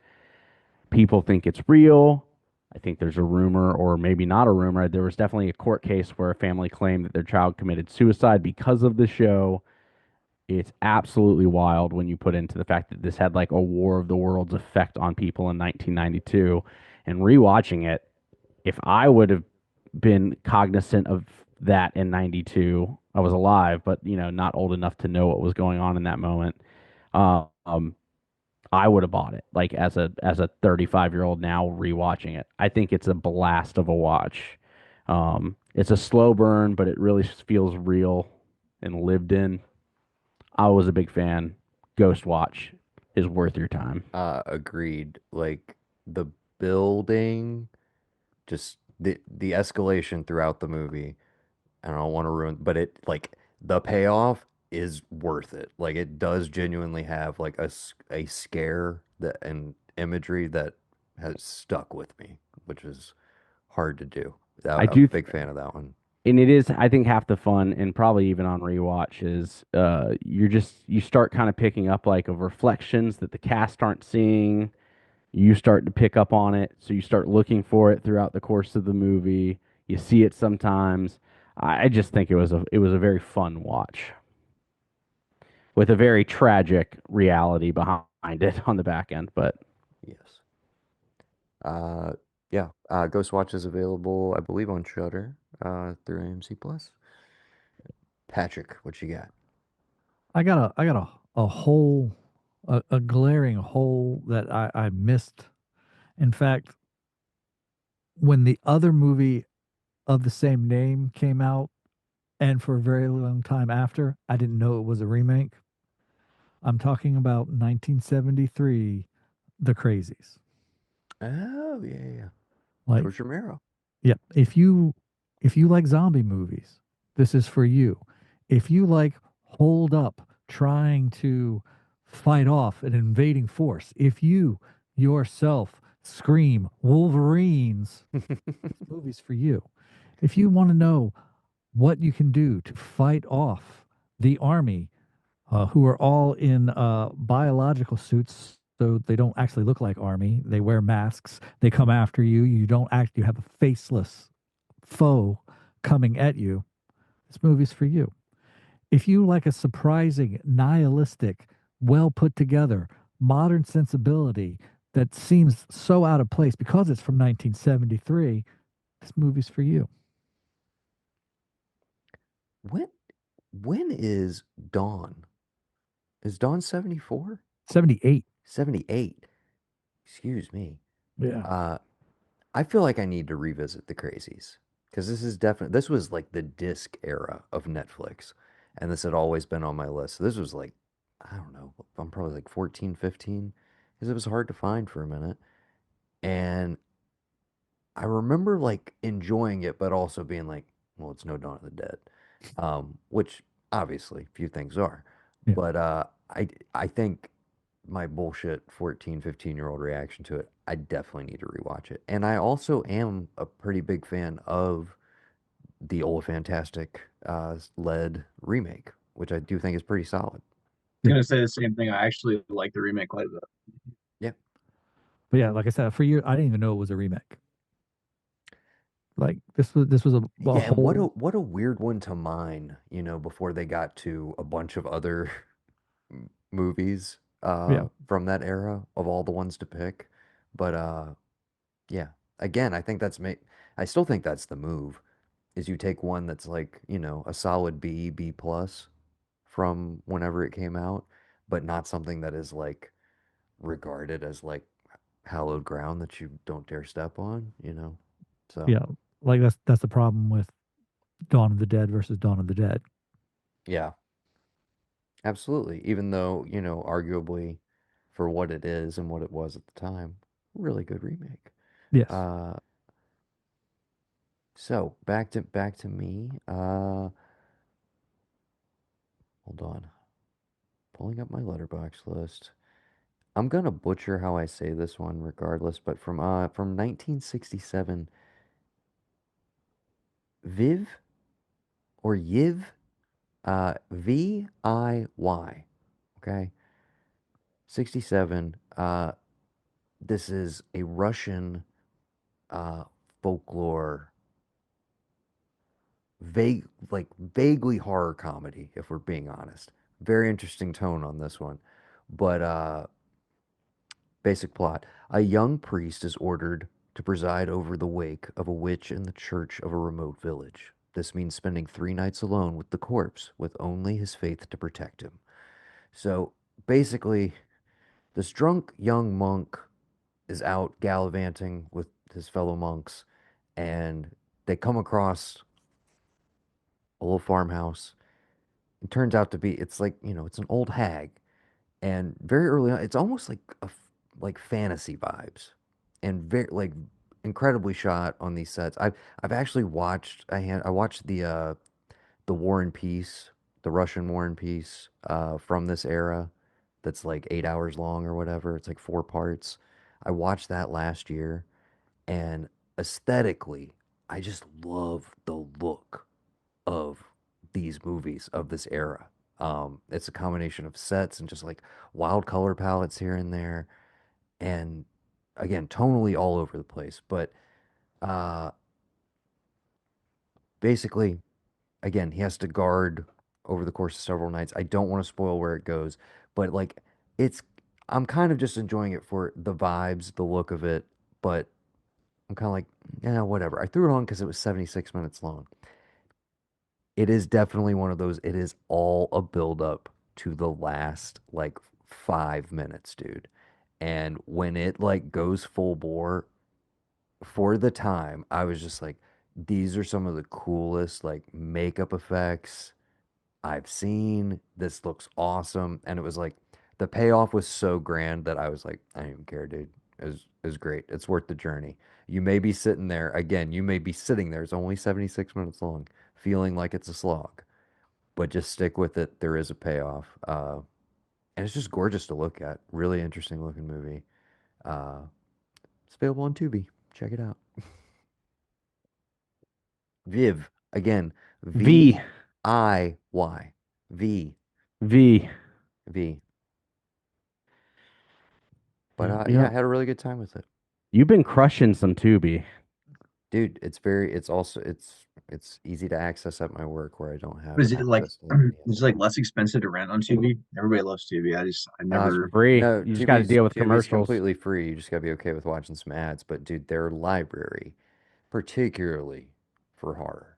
People think it's real. I think there's a rumor, or maybe not a rumor. There was definitely a court case where a family claimed that their child committed suicide because of the show. It's absolutely wild when you put into the fact that this had like a War of the Worlds effect on people in 1992. And rewatching it, if I would have been cognizant of that in 92, I was alive, but not old enough to know what was going on in that moment. Um, I would have bought it like as a 35-year-old now rewatching it. I think it's a blast of a watch. It's a slow burn, but it really feels real and lived in. I was a big fan. Ghost Watch is worth your time. Agreed. Like the building, just the escalation throughout the movie. I don't want to ruin, but it like the payoff is worth it. Like it does genuinely have like a scare that and imagery that has stuck with me, which is hard to do. I I'm a do, big fan of that one. and it is. I think half the fun, and probably even on rewatch, is you start kind of picking up like of reflections that the cast aren't seeing. You start to pick up on it, so you start looking for it throughout the course of the movie. You see it sometimes. I just think it was a very fun watch with a very tragic reality behind it on the back end. But Yes. Uh, yeah. Ghost Watch is available, I believe, on Shudder, through AMC Plus. Patrick, what you got? I got a whole a glaring hole that I missed. In fact, when the other movie of the same name came out, and for a very long time after, I didn't know it was a remake. I'm talking about 1973, The Crazies. Oh yeah, yeah. Like, George Romero. yeah, if you like zombie movies, this is for you. If you like hold up trying to fight off an invading force, if you yourself scream Wolverines, this movie's for you. If you want to know what you can do to fight off the army, who are all in biological suits, so they don't actually look like army. They wear masks. They come after you. You don't act. You have a faceless foe coming at you. This movie's for you. If you like a surprising, nihilistic, well put together, modern sensibility that seems so out of place because it's from 1973, this movie's for you. When when is Dawn? Is Dawn 74? 78. 78. Excuse me. Yeah. Uh I feel like I need to revisit The Crazies because this was like the disc era of Netflix, and this had always been on my list. So this was like, I don't know, I'm probably like 14, 15, because it was hard to find for a minute. And I remember like enjoying it, but also being like, well, it's no Dawn of the Dead, which obviously few things are. Yeah. But I think my bullshit 14, 15-year-old reaction to it, I definitely need to rewatch it. And I also am a pretty big fan of the old Fantastic led remake, which I do think is pretty solid. I'm Yeah. gonna say the same thing. I actually like the remake quite a bit. Yeah. But yeah, like I said, for you, I didn't even know it was a remake. Like this was a Yeah, and whole. what a weird one to mine, before they got to a bunch of other movies Yeah. from that era of all the ones to pick. But yeah, again, I still think that's the move is you take one that's like, a solid B, B plus from whenever it came out, but not something that is like regarded as like hallowed ground that you don't dare step on. So, Yeah. Like that's the problem with Dawn of the Dead versus Dawn of the Dead. yeah, absolutely. Even though, arguably for what it is and what it was at the time, really good remake. Yes. Uh, so back to me. Hold on. Pulling up my letterbox list. I'm gonna butcher how I say this one regardless, but from 1967, Viv or Yiv, VIY. Okay, 67. This is a Russian uh folklore, vaguely horror comedy, if we're being honest. Very interesting tone on this one, but basic plot. A young priest is ordered to preside over the wake of a witch in the church of a remote village. This means spending 3 nights alone with the corpse, with only his faith to protect him. So basically, this drunk young monk is out gallivanting with his fellow monks, and they come across a little farmhouse. It turns out to be, it's like, it's an old hag. And very early on, it's almost like like fantasy vibes, and very like incredibly shot on these sets. I've actually watched I watched the War and Peace, the Russian War and Peace from this era. That's like 8 hours long or whatever. It's like 4 parts. I watched that last year, and aesthetically, I just love the look of these movies of this era. It's a combination of sets and just like wild color palettes here and there, and again, tonally all over the place. But uh, basically, again, he has to guard over the course of several nights. I don't want to spoil where it goes, but like it's, I'm kind of just enjoying it for the vibes, the look of it, but I'm kind of like, yeah, whatever. I threw it on because it was 76 minutes long. It is definitely one of those, it is all a build up to the last like 5 minutes, dude. And when it like goes full bore for the time, I was just like, these are some of the coolest like makeup effects I've seen. This looks awesome. And it was like the payoff was so grand that I was like, I don't even care, dude. It was great. It's worth the journey. You may be sitting there again, you may be sitting there. It's only 76 minutes long, feeling like it's a slog, but just stick with it. There is a payoff. And it's just gorgeous to look at. Really interesting looking movie. Uh, it's available on Tubi. Check it out. Viv, again, V. VIY. V. V. V. But Yeah, yeah, yeah. I had a really good time with it. You've been crushing some Tubi. Dude, it's also it's easy to access at my work where I don't have Is it like access to like any it's other. like less expensive to rent on TV? Everybody loves TV. I Uh, It's never. free. no, You just got to Tubi's deal with Tubi's commercials. completely free. You just gotta be okay with watching some ads. But dude, their library, particularly for horror,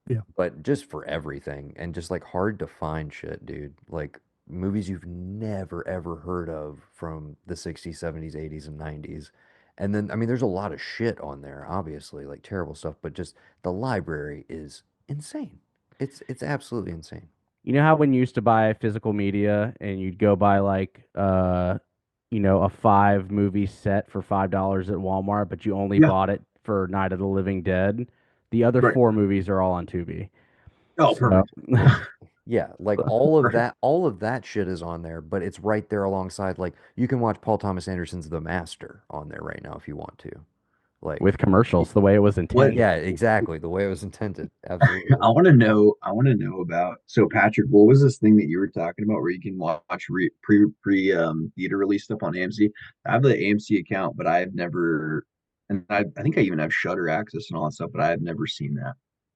Yeah. but just for everything and just like hard to find shit, dude. Like movies you've never ever heard of from the 60s, 70s, 80s, and 90s. And then, I mean, there's a lot of shit on there, obviously, like terrible stuff, but just the library is insane. It's absolutely insane. You know how when you used to buy physical media and you'd go buy like a 5 movie set for $5 at Walmart, but you only Yeah, bought it for Night of the Living Dead? The other right. 4 movies are all on Tubi. Oh, So perfect. Yeah, like Perfect. all of that shit is on there, but it's right there alongside. Like you can watch Paul Thomas Anderson's The Master on there right now if you want to. with Like, commercials, the way it was What intended. yeah, exactly, the way it was intended. Absolutely. I want to know, I want to know about. So, Patrick, what was this thing that you were talking about where you can watch pre theater release stuff on AMC? I have the AMC account, but I have never, and I think I even have Shutter access and all that stuff, but I have never seen that.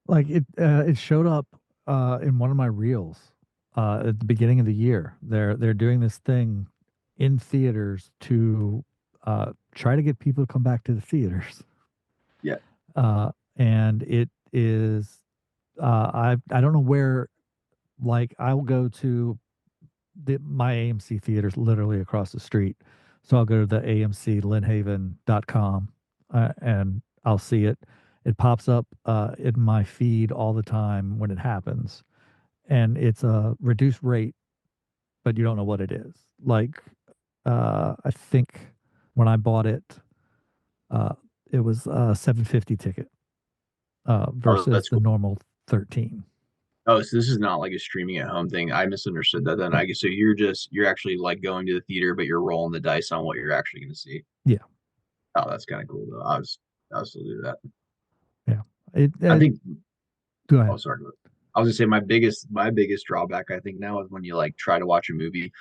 Like it showed up in one of my reels at the beginning of the year. They're doing this thing in theaters to try to get people to come back to the theaters. Yeah. And it is I don't know where. Like I'll go to my AMC theaters literally across the street, so I'll go to the AMC linhaven.com and I'll see it. It pops up in my feed all the time when it happens, and it's a reduced rate, but you don't know what it is. Like I think when I bought it, uh, it was a 750 ticket Oh, versus that's the cool. normal 13. Oh, so this is not like a streaming at home thing. I misunderstood that then. No. I guess so you're actually like going to the theater, but you're rolling the dice on what you're actually going to see. Yeah, Oh, that's kind of cool though. I was still do that. yeah. It, I it think. Go Oh, ahead. sorry. I was gonna say my biggest drawback I think now is when you like try to watch a movie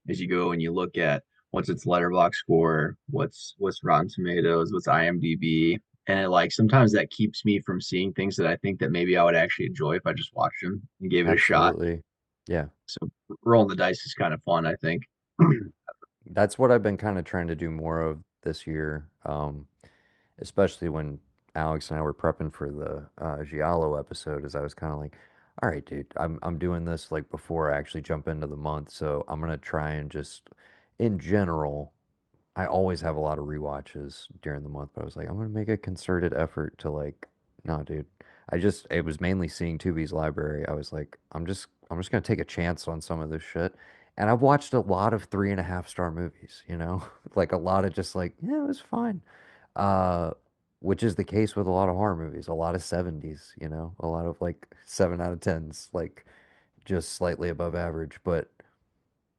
is you go and you look at what's its letterbox score, what's Rotten Tomatoes, what's IMDb, and it like sometimes that keeps me from seeing things that I think that maybe I would actually enjoy if I just watched them and gave it a shot. Absolutely. Yeah. So rolling the dice is kind of fun, I think. That's what I've been kind of trying to do more of this year. Especially when Alex and I were prepping for the Giallo episode, is I was kind of like, all right, dude, I'm doing this like before I actually jump into the month, so I'm gonna try and just, in general, I always have a lot of rewatches during the month, but I was like, I'm gonna make a concerted effort to like, no, dude. It was mainly seeing Tubi's library. I was like, I'm just gonna take a chance on some of this shit. And I've watched a lot of 3.5 star movies, you know? Like a lot of just like, yeah, it was fine. Uh, which is the case with a lot of horror movies, a lot of 70s, you know, a lot of like 7 out of 10s, like just slightly above average. But,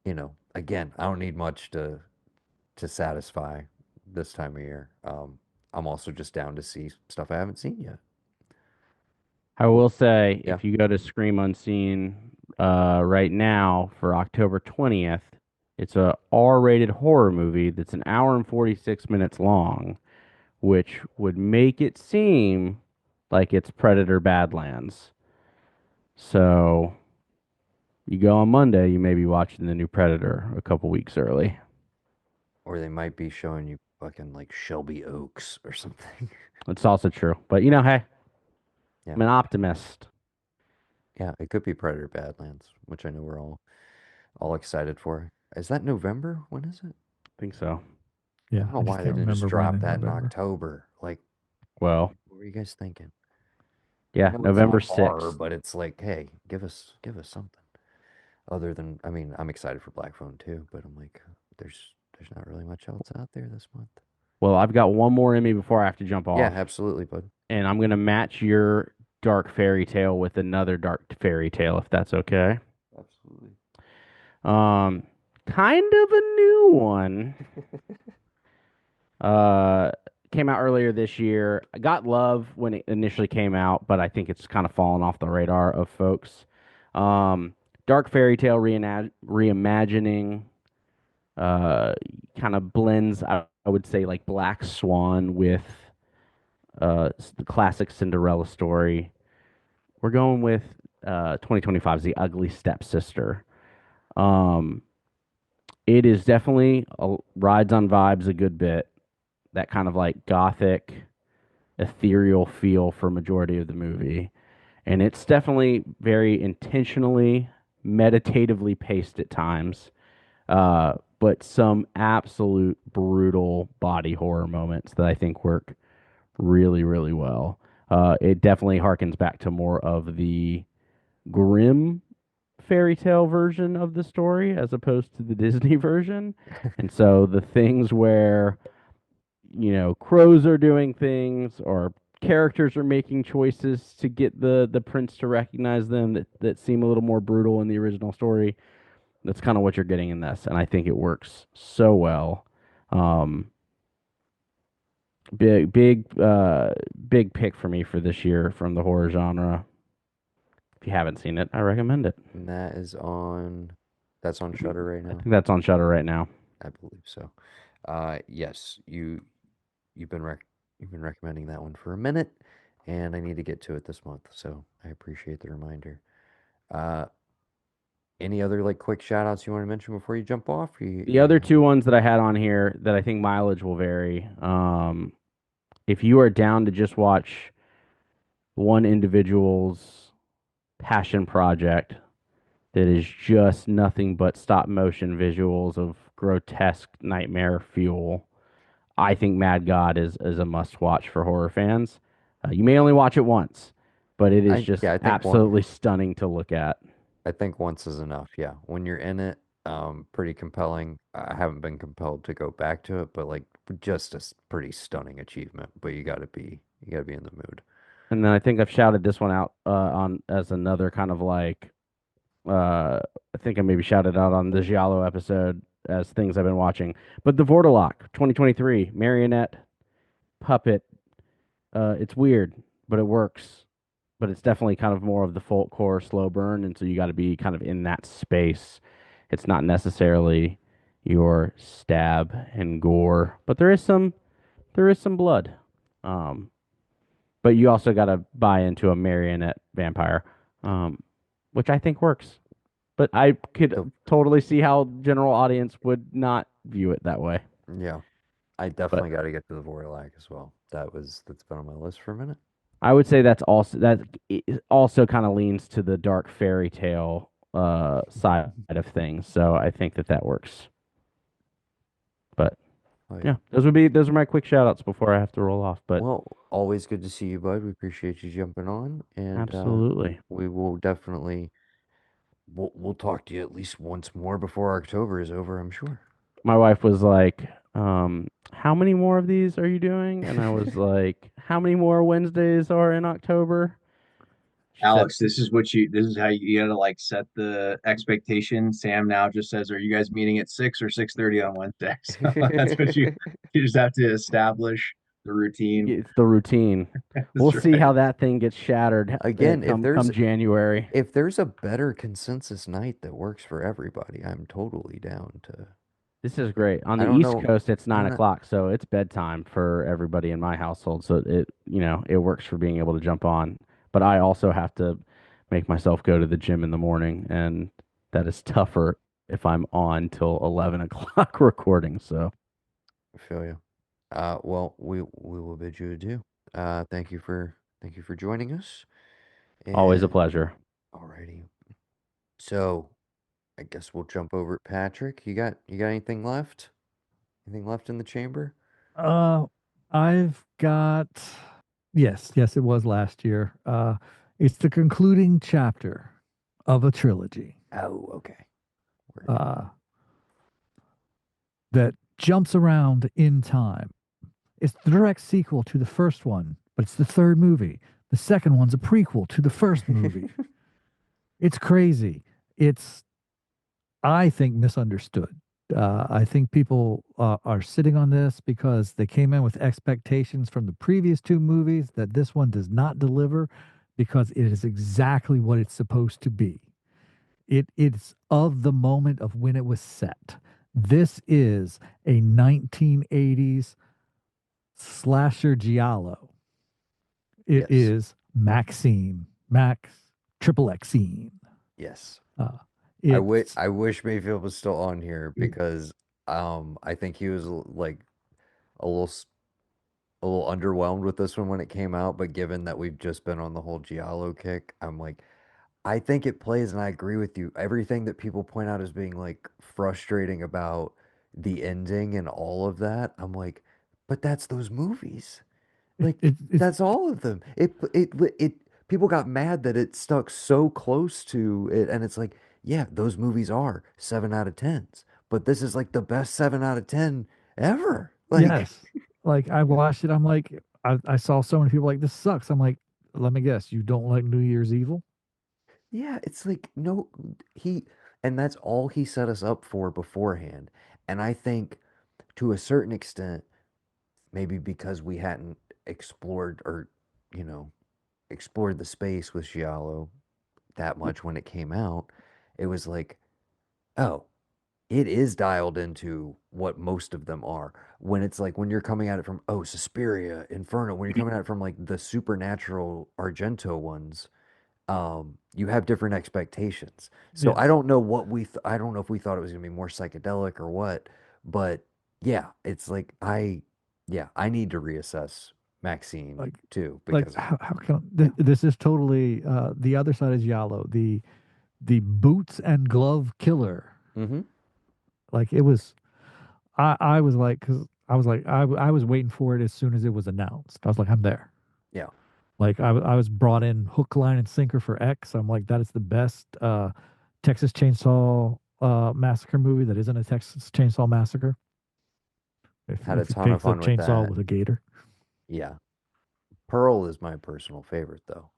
you know, again, I don't need much to satisfy this time of year. I'm also just down to see stuff I haven't seen yet. I will say, Yeah, if you go to Scream Unseen right now for October 20th, it's a R-rated horror movie that's an hour and 46 minutes long, which would make it seem like it's Predator Badlands. So you go on Monday, you may be watching the new Predator a couple weeks early. or they might be showing you fucking like Shelby Oaks or something. It's also true. But hey, Yeah, I'm an optimist. yeah, it could be Predator Badlands, which I know we're all excited for. Is that November? When is it? I think so. I Yeah, don't know I just why they can't didn't just remember when drop in that in November. October. Like, Well, what were you guys thinking? I yeah, know it's November not horror, 6th. but it's like, hey, give us something other than. I mean, I'm excited for Black Phone too, but I'm like, there's not really much else out there this month. Well, I've got one more in me before I have to jump Yeah, off, absolutely, bud. and I'm gonna match your dark fairy tale with another dark fairy tale, if that's okay. Absolutely. Um, kind of a new one. Uh, Came out earlier this year. I got love when it initially came out, but I think it's kind of fallen off the radar of folks. Um, Dark fairy tale reimagining, uh, kind of blends, I would say, like Black Swan with the classic Cinderella story. We're going with 2025's The Ugly Stepsister. Um, it is definitely rides on vibes a good bit. That kind of like gothic, ethereal feel for majority of the movie, and it's definitely very intentionally, meditatively paced at times. But some absolute brutal body horror moments that I think work really, really well. It definitely harkens back to more of the grim fairy tale version of the story as opposed to the Disney version. And so the things where, crows are doing things or characters are making choices to get the prince to recognize them that seem a little more brutal in the original story. That's kind of what you're getting in this, and I think it works so well. Um, big pick for me for this year from the horror genre. If you haven't seen it, I recommend it. And that's on Shutter right I now. think that's on Shutter right now. I believe so. Yes, you've been you've been recommending that one for a minute, and I need to get to it this month. So I appreciate the reminder. Uh, any other like quick shout outs you want to mention before you jump off? The other two ones that I had on here that I think mileage will vary. If you are down to just watch one individual's passion project that is just nothing but stop motion visuals of grotesque nightmare fuel, I think Mad God is a must watch for horror fans. You may only watch it once, but it is just I think absolutely stunning to look at. I think once is enough. Yeah, when you're in it, pretty compelling. I haven't been compelled to go back to it, but like just a pretty stunning achievement. But you gotta be in the mood. And then I think I've shouted this one out on as another kind of like I think I maybe shouted out on the Giallo episode as things I've been watching. But the Vortelock 2023 marionette puppet. It's weird, but it works. But it's definitely kind of more of the folk horror slow burn, and so you got to be kind of in that space. It's not necessarily your stab and gore, but there is some blood. Um, but you also got to buy into a marionette vampire, um, which I think works. But I could So totally see how general audience would not view it that way. yeah, I But definitely got to get to the Vorlac as well. That's been on my list for a minute. I would say that also kind of leans to the dark fairy tale side of things. So I think that works. But Oh yeah. yeah, those are my quick shout outs before I have to roll off. But Well, always good to see you, bud. We appreciate you jumping on, and absolutely. we will definitely we'll talk to you at least once more before October is over, I'm sure. My wife was like, how many more of these are you doing? And I was like, how many more Wednesdays are in October? She said, Alex, this is how you gotta like set the expectation. Sam now just says, "Are you guys meeting at 6 or 6:30 on Wednesday?" So that's what you just have to establish the routine. it's the routine. We'll That's see right. how that thing gets shattered Again, come January. if there's a better consensus night that works for everybody, I'm totally down to. This is great. On I the don't East know. Coast, it's I nine don't know. o'clock, so it's bedtime for everybody in my household. So it works for being able to jump on. But I also have to make myself go to the gym in the morning, and that is tougher if I'm on till 11 o'clock recording. So I feel you. Well, we will bid you adieu. Thank you for joining us. always a And pleasure. alrighty. So I guess we'll jump over at Patrick. You got anything left? Anything left in the chamber? Uh, I've got yes, it was last year. It's the concluding chapter of a trilogy. Oh, okay. We're in. Uh, that jumps around in time. It's the direct sequel to the first one, but it's the third movie. The second one's a prequel to the first movie. It's crazy. It's, I think, misunderstood. I think people are sitting on this because they came in with expectations from the previous two movies that this one does not deliver because it is exactly what it's supposed to be. It's of the moment of when it was set. This is a 1980s slasher giallo. It Yes. is Max Triple Xene. Yes. It's I wish Mayfield was still on here because I think he was like a little a little underwhelmed with this one when it came out, but given that we've just been on the whole Giallo kick, I'm like I think it plays, and I agree with you. Everything that people point out as being like frustrating about the ending and all of that, I'm like, but that's those movies. Like it's that's all of them. It people got mad that it stuck so close to it, and it's like, yeah, those movies are 7 out of 10s, but this is like the best 7 out of 10 ever. Like, yes. Like I watched it, I'm like, I saw so many people like this sucks. I'm like, let me guess, you don't like New Year's Evil? yeah, it's like no, he, and that's all he set us up for beforehand. And I think to a certain extent, maybe because we hadn't explored or, you know, explored the space with Giallo that much when it came out, it was like, oh, it is dialed into what most of them are. When it's like when you're coming at it from, oh, Suspiria, Inferno, when you're coming at it from like the supernatural Argento ones, you have different expectations. So I Yes. don't know what I don't know if we thought it was gonna be more psychedelic or what, but yeah, it's like yeah, I need to reassess Maxine Like too like because how come this is totally the other side is Giallo, the boots and glove killer. hmm Like it was I was like, because I was like, I was waiting for it as soon as it was announced. I was like, I'm there. yeah, Like I was brought in hook, line, and sinker for X. I'm like, that is the best Texas Chainsaw Massacre movie that isn't a Texas Chainsaw Massacre. had a If it ton of takes a fun with chainsaw that. with a gator. Yeah. Pearl is my personal favorite though.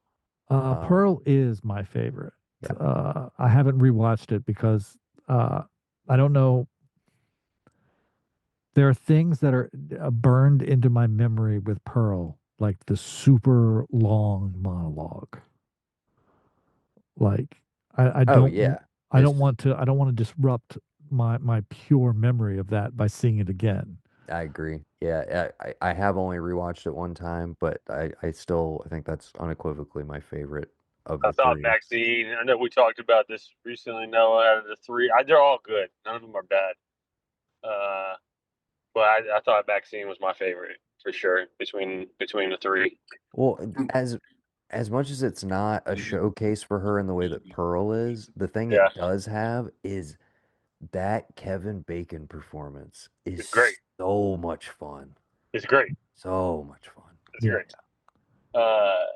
Um, Pearl is my favorite. yeah. I haven't rewatched it because uh, I don't know. There are things that are burned into my memory with Pearl, like the super long monologue. Like I Oh don't yeah. It's I don't want to disrupt my pure memory of that by seeing it again. I agree. Yeah, I have only rewatched it one time, but I still I think that's unequivocally my favorite of I the thought three. Maxine. I know we talked about this recently. Noah, out of the three, they're all good. None of them are bad. Uh, but I thought Maxine was my favorite for sure between the three. Well, as much as it's not a showcase for her in the way that Pearl is, the thing Yeah, it does have is that Kevin Bacon performance it's great. is so much fun. It's great. So much fun. It's Yeah. great. Uh,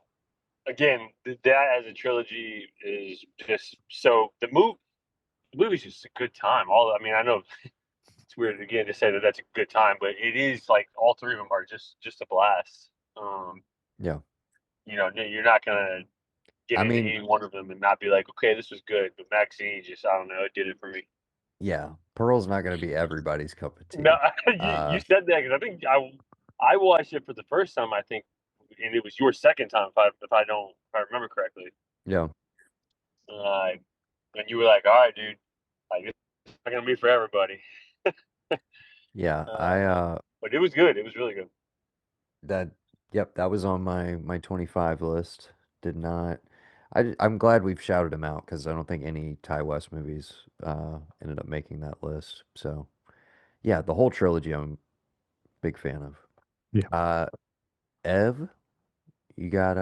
again, that as a trilogy is just so the movie's just a good time. All I mean, I know it's weird again to say that that's a good time, but it is like all three of them are just a blast. Yeah. You're not gonna get I into mean, any one of them and not be like, okay, this was good. But Maxine just, I don't know, it did it for me. yeah, Pearl's not going to be everybody's cup of No, tea. you said that because I think I watched it for the first time. I think, and it was your second time, if I remember correctly. Yeah. Uh, and you were like, all right, dude, like it's not gonna be for everybody. Yeah, Uh, but it was good. It was really good. that yep, that was on my 25 list. Did not I'm glad we've shouted him out because I don't think any Ty West movies ended up making that list. So, yeah, the whole trilogy I'm a big fan of. Yeah. Uh Ev, you got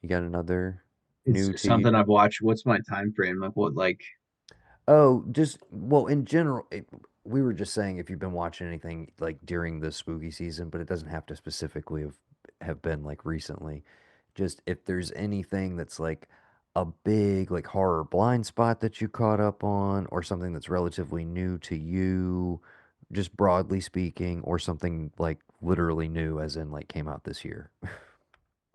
you got another It's new to something you? I've watched. What's my time frame? Like what? Like Oh, just well, in general, we were just saying if you've been watching anything like during the spooky season, but it doesn't have to specifically have been like recently. Just if there's anything that's like a big like horror blind spot that you caught up on, or something that's relatively new to you, just broadly speaking, or something like literally new, as in like came out this year.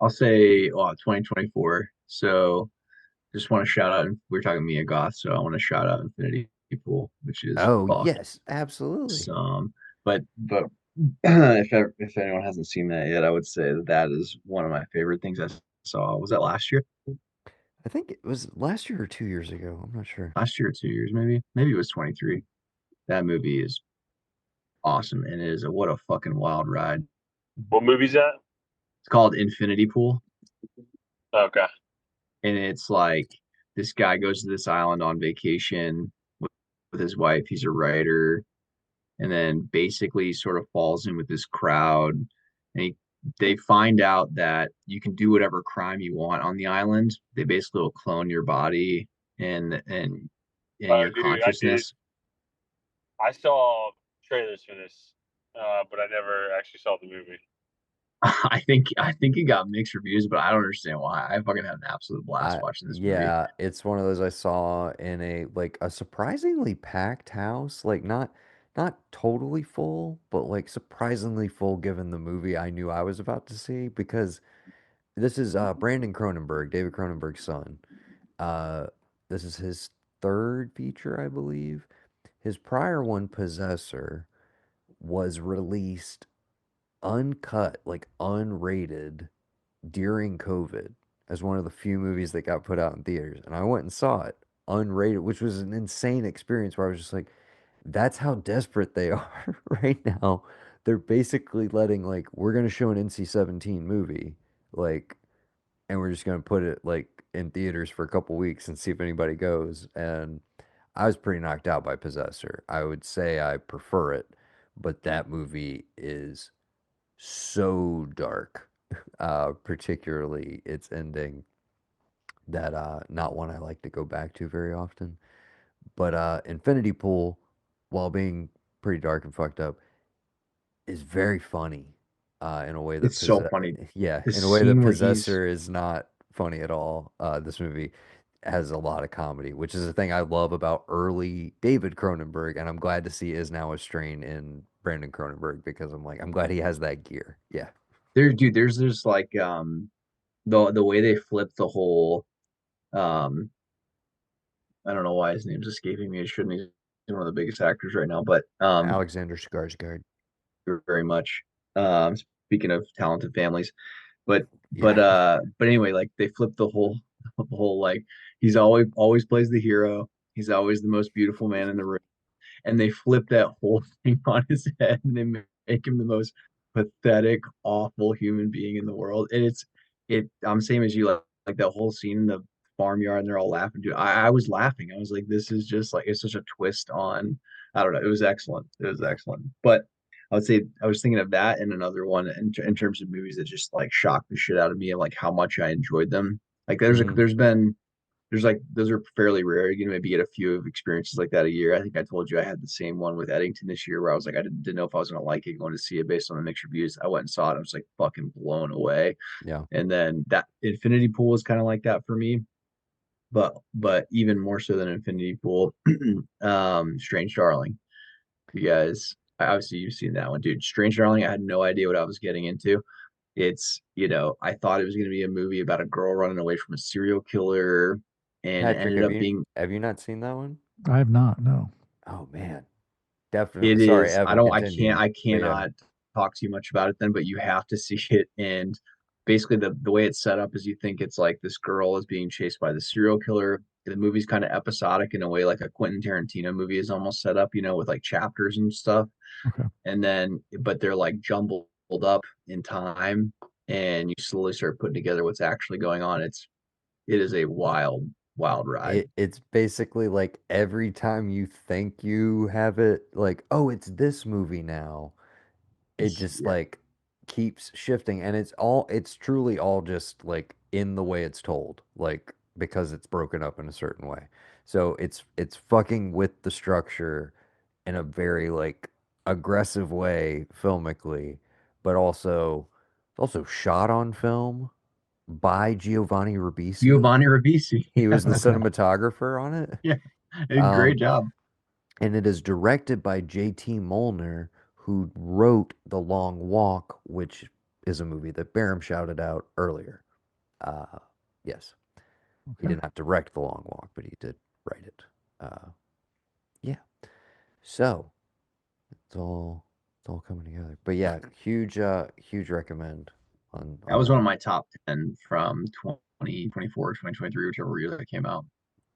I'll say 2024. So just want to shout out. We're talking Mia Goth, so I want to shout out Infinity Pool, which is Oh, awesome. yes, absolutely. But if anyone hasn't seen that yet, I would say that that is one of my favorite things I saw. Was that last year? I think it was last year or 2 years ago. I'm not sure. Last year or 2 years, maybe. Maybe it was 23. That movie is awesome and it is what a fucking wild ride. What movie's that? It's called Infinity Pool, Okay. and it's like this guy goes to this island on vacation with his wife. He's a writer, and then basically sort of falls in with this crowd. And they find out that you can do whatever crime you want on the island. They basically will clone your body and your Dude, I did. consciousness. I saw trailers for this, but I never actually saw the movie. I think it got mixed reviews, but I don't understand why. I fucking had an absolute blast I watching this movie. Yeah, it's one of those I saw in a like a surprisingly packed house, like not totally full, but like surprisingly full given the movie I knew I was about to see because this is Brandon Cronenberg, David Cronenberg's son. Uh this is his third feature, I believe. His prior one, Possessor, was released uncut, like unrated during COVID as one of the few movies that got put out in theaters. And I went and saw it unrated, which was an insane experience where I was just like, that's how desperate they are right now. They're basically letting like we're gonna show an NC-17 movie, like, and we're just gonna put it like in theaters for a couple weeks and see if anybody goes. And I was pretty knocked out by Possessor. I would say I prefer it, but that movie is so dark, particularly its ending, that not one I like to go back to very often. But Infinity Pool, while being pretty dark and fucked up, is very funny in a way that It's so funny. yeah, The in a way that scene where he's Possessor is not funny at all. This movie has a lot of comedy, which is a thing I love about early David Cronenberg, and I'm glad to see is now a strain in Brandon Cronenberg because I'm like I'm glad he has that gear. Yeah. there, dude, there's this like the way they flip the whole um I don't know why his name's escaping me. It shouldn't. He's one of the biggest actors right now, but Alexander Skarsgård. very much. Speaking of talented families, but Yeah. but anyway, like they flip the whole like he's always plays the hero. He's always the most beautiful man in the room, and they flip that whole thing on his head, and they make him the most pathetic, awful human being in the world. And I'm same as you, like that whole scene in the farmyard, and they're all laughing. Dude, I was laughing. I was like, this is just like it's such a twist on. I don't know. It was excellent. It was excellent. But I would say I was thinking of that and another one in terms of movies that just like shocked the shit out of me and like how much I enjoyed them. Like Hmm. there's like those are fairly rare. You maybe get a few of experiences like that a year. I think I told you I had the same one with Eddington this year where I was like I didn't know if I was gonna like it going to see it based on the mixed reviews. I went and saw it. I was like fucking blown away. Yeah. And then that Infinity Pool was kind of like that for me, but even more so than Infinity Pool, Strange Darling. You guys, obviously you've seen that one, dude. Strange Darling. I had no idea what I was getting into. I thought it was going to be a movie about a girl running away from a serial killer, and it Patrick, ended up being. have you not seen that one? I have not. No. Oh man, It definitely. Sorry, is. I Evan, don't. continue. I But yeah, cannot talk too much about it then, but you have to see it. And basically, the way it's set up is you think it's like this girl is being chased by the serial killer. The movie's kind of episodic in a way, like a Quentin Tarantino movie is almost set up, with like chapters and stuff. Okay. And then, but they're like jumbled up in time, and you slowly start putting together what's actually going on. It is a wild, wild ride. it's basically like every time you think you have it, like, oh, it's this movie now. It just Yeah. like keeps shifting, and it's truly all just like in the way it's told, like because it's broken up in a certain way. So it's fucking with the structure in a very like aggressive way filmically, but also shot on film by Giovanni Ribisi. Giovanni Ribisi. He was the Okay. cinematographer on it. Yeah, a great Um, job. and it is directed by J.T. Molnar, who wrote The Long Walk, which is a movie that Barham shouted out earlier. Uh, yes, he Okay. did not direct The Long Walk, but he did write it. Uh, yeah. So it's all coming together. But yeah, huge recommend That on was one that. of my top 10 from 2024, 2023, whichever year that came out.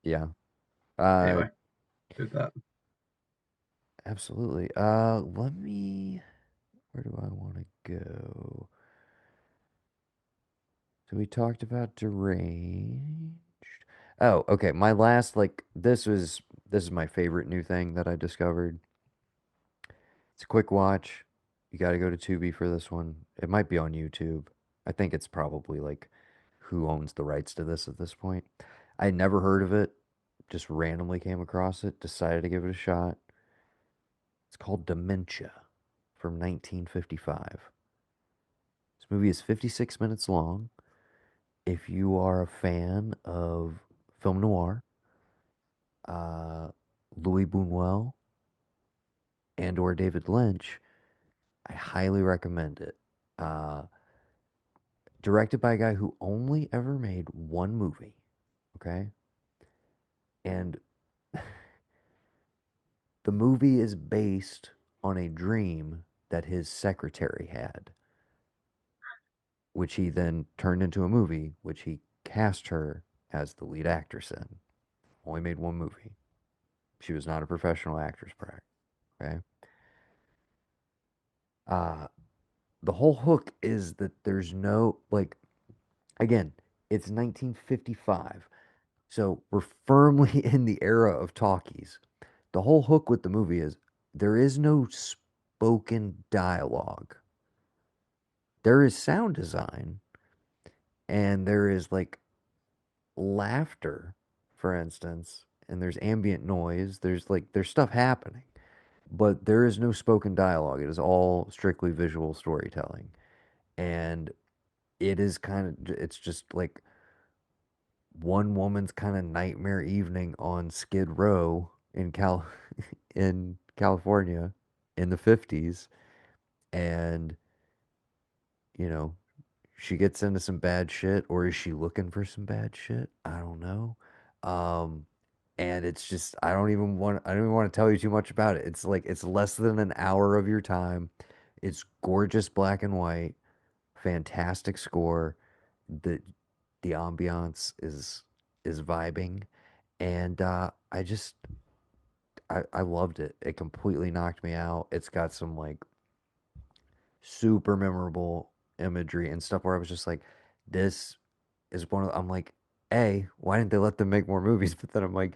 Yeah. Uh, Anyway, did that. absolutely. Let me. Where do I want to go? So we talked about deranged. Oh, okay. My last like this is my favorite new thing that I discovered. It's a quick watch. You got to go to Tubi for this one. It might be on YouTube. I think it's probably like who owns the rights to this at this point. I had never heard of it. Just randomly came across it, decided to give it a shot. It's called Dementia from 1955. This movie is 56 minutes long. If you are a fan of film noir, uh, Louis Buñuel, and or David Lynch, I highly recommend it. Uh, Directed by a guy who only ever made one movie, okay? And the movie is based on a dream that his secretary had, which he then turned into a movie, which he cast her as the lead actress in. Only made one movie. She was not a professional actress, okay? Uh, the whole hook is that there's no, like, again, it's 1955. So we're firmly in the era of talkies. The whole hook with the movie is there is no spoken dialogue. There is sound design and there is like laughter, for instance, and there's ambient noise. There's stuff happening, but there is no spoken dialogue. It is all strictly visual storytelling. And it is kind of it's just like one woman's kind of nightmare evening on Skid Row in California in the 50s, and you know she gets into some bad shit, or is she looking for some bad shit? I don't know. um and it's just I don't even want to tell you too much about it. It's like it's less than an hour of your time. It's gorgeous black and white, fantastic score. The the ambiance is vibing, and I loved it. It completely knocked me out. It's got some like super memorable imagery and stuff where I was just like, this is one of I'm like, A, why didn't they let them make more movies? But then I'm like,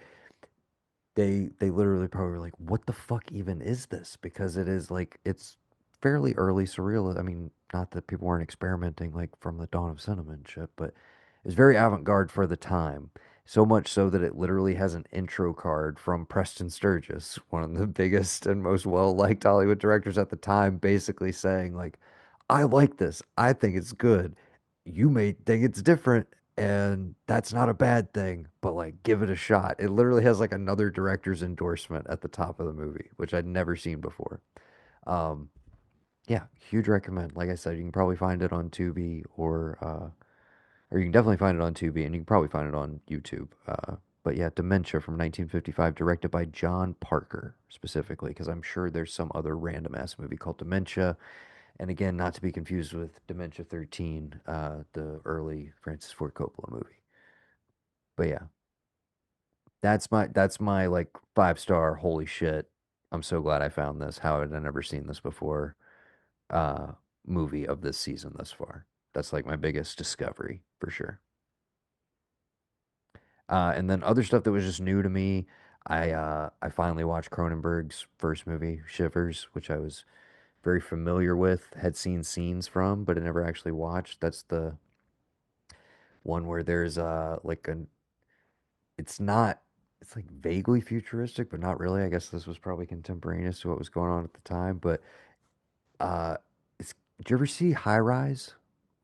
they literally probably were like, what the fuck even is this? Because it is like it's fairly early surreal. I mean, not that people weren't experimenting like from the dawn of cinema and shit, but it's very avant-garde for the time. So much so that it literally has an intro card from Preston Sturges, one of the biggest and most well-liked Hollywood directors at the time, basically saying like, I like this. I think it's good. You may think it's different, and that's not a bad thing, but like give it a shot. It literally has like another director's endorsement at the top of the movie, which I'd never seen before. Um, yeah, huge recommend. Like I said, you can probably find it on Tubi or you can definitely find it on Tubi, and you can probably find it on YouTube. But yeah, Dementia from 1955, directed by John Parker specifically, because I'm sure there's some other random ass movie called Dementia. And again, not to be confused with Dementia 13, the early Francis Ford Coppola movie. But yeah, that's my like 5 star. Holy shit! I'm so glad I found this. How had I never seen this before? Uh, Movie of this season thus far. That's like my biggest discovery for sure. And then other stuff that was just new to me. I finally watched Cronenberg's first movie, Shivers, which I was very familiar with, had seen scenes from, but I never actually watched. That's the one where there's like an it's not. it's like vaguely futuristic, but not really. I guess this was probably contemporaneous to what was going on at the time. But uh, it's, did you ever see High Rise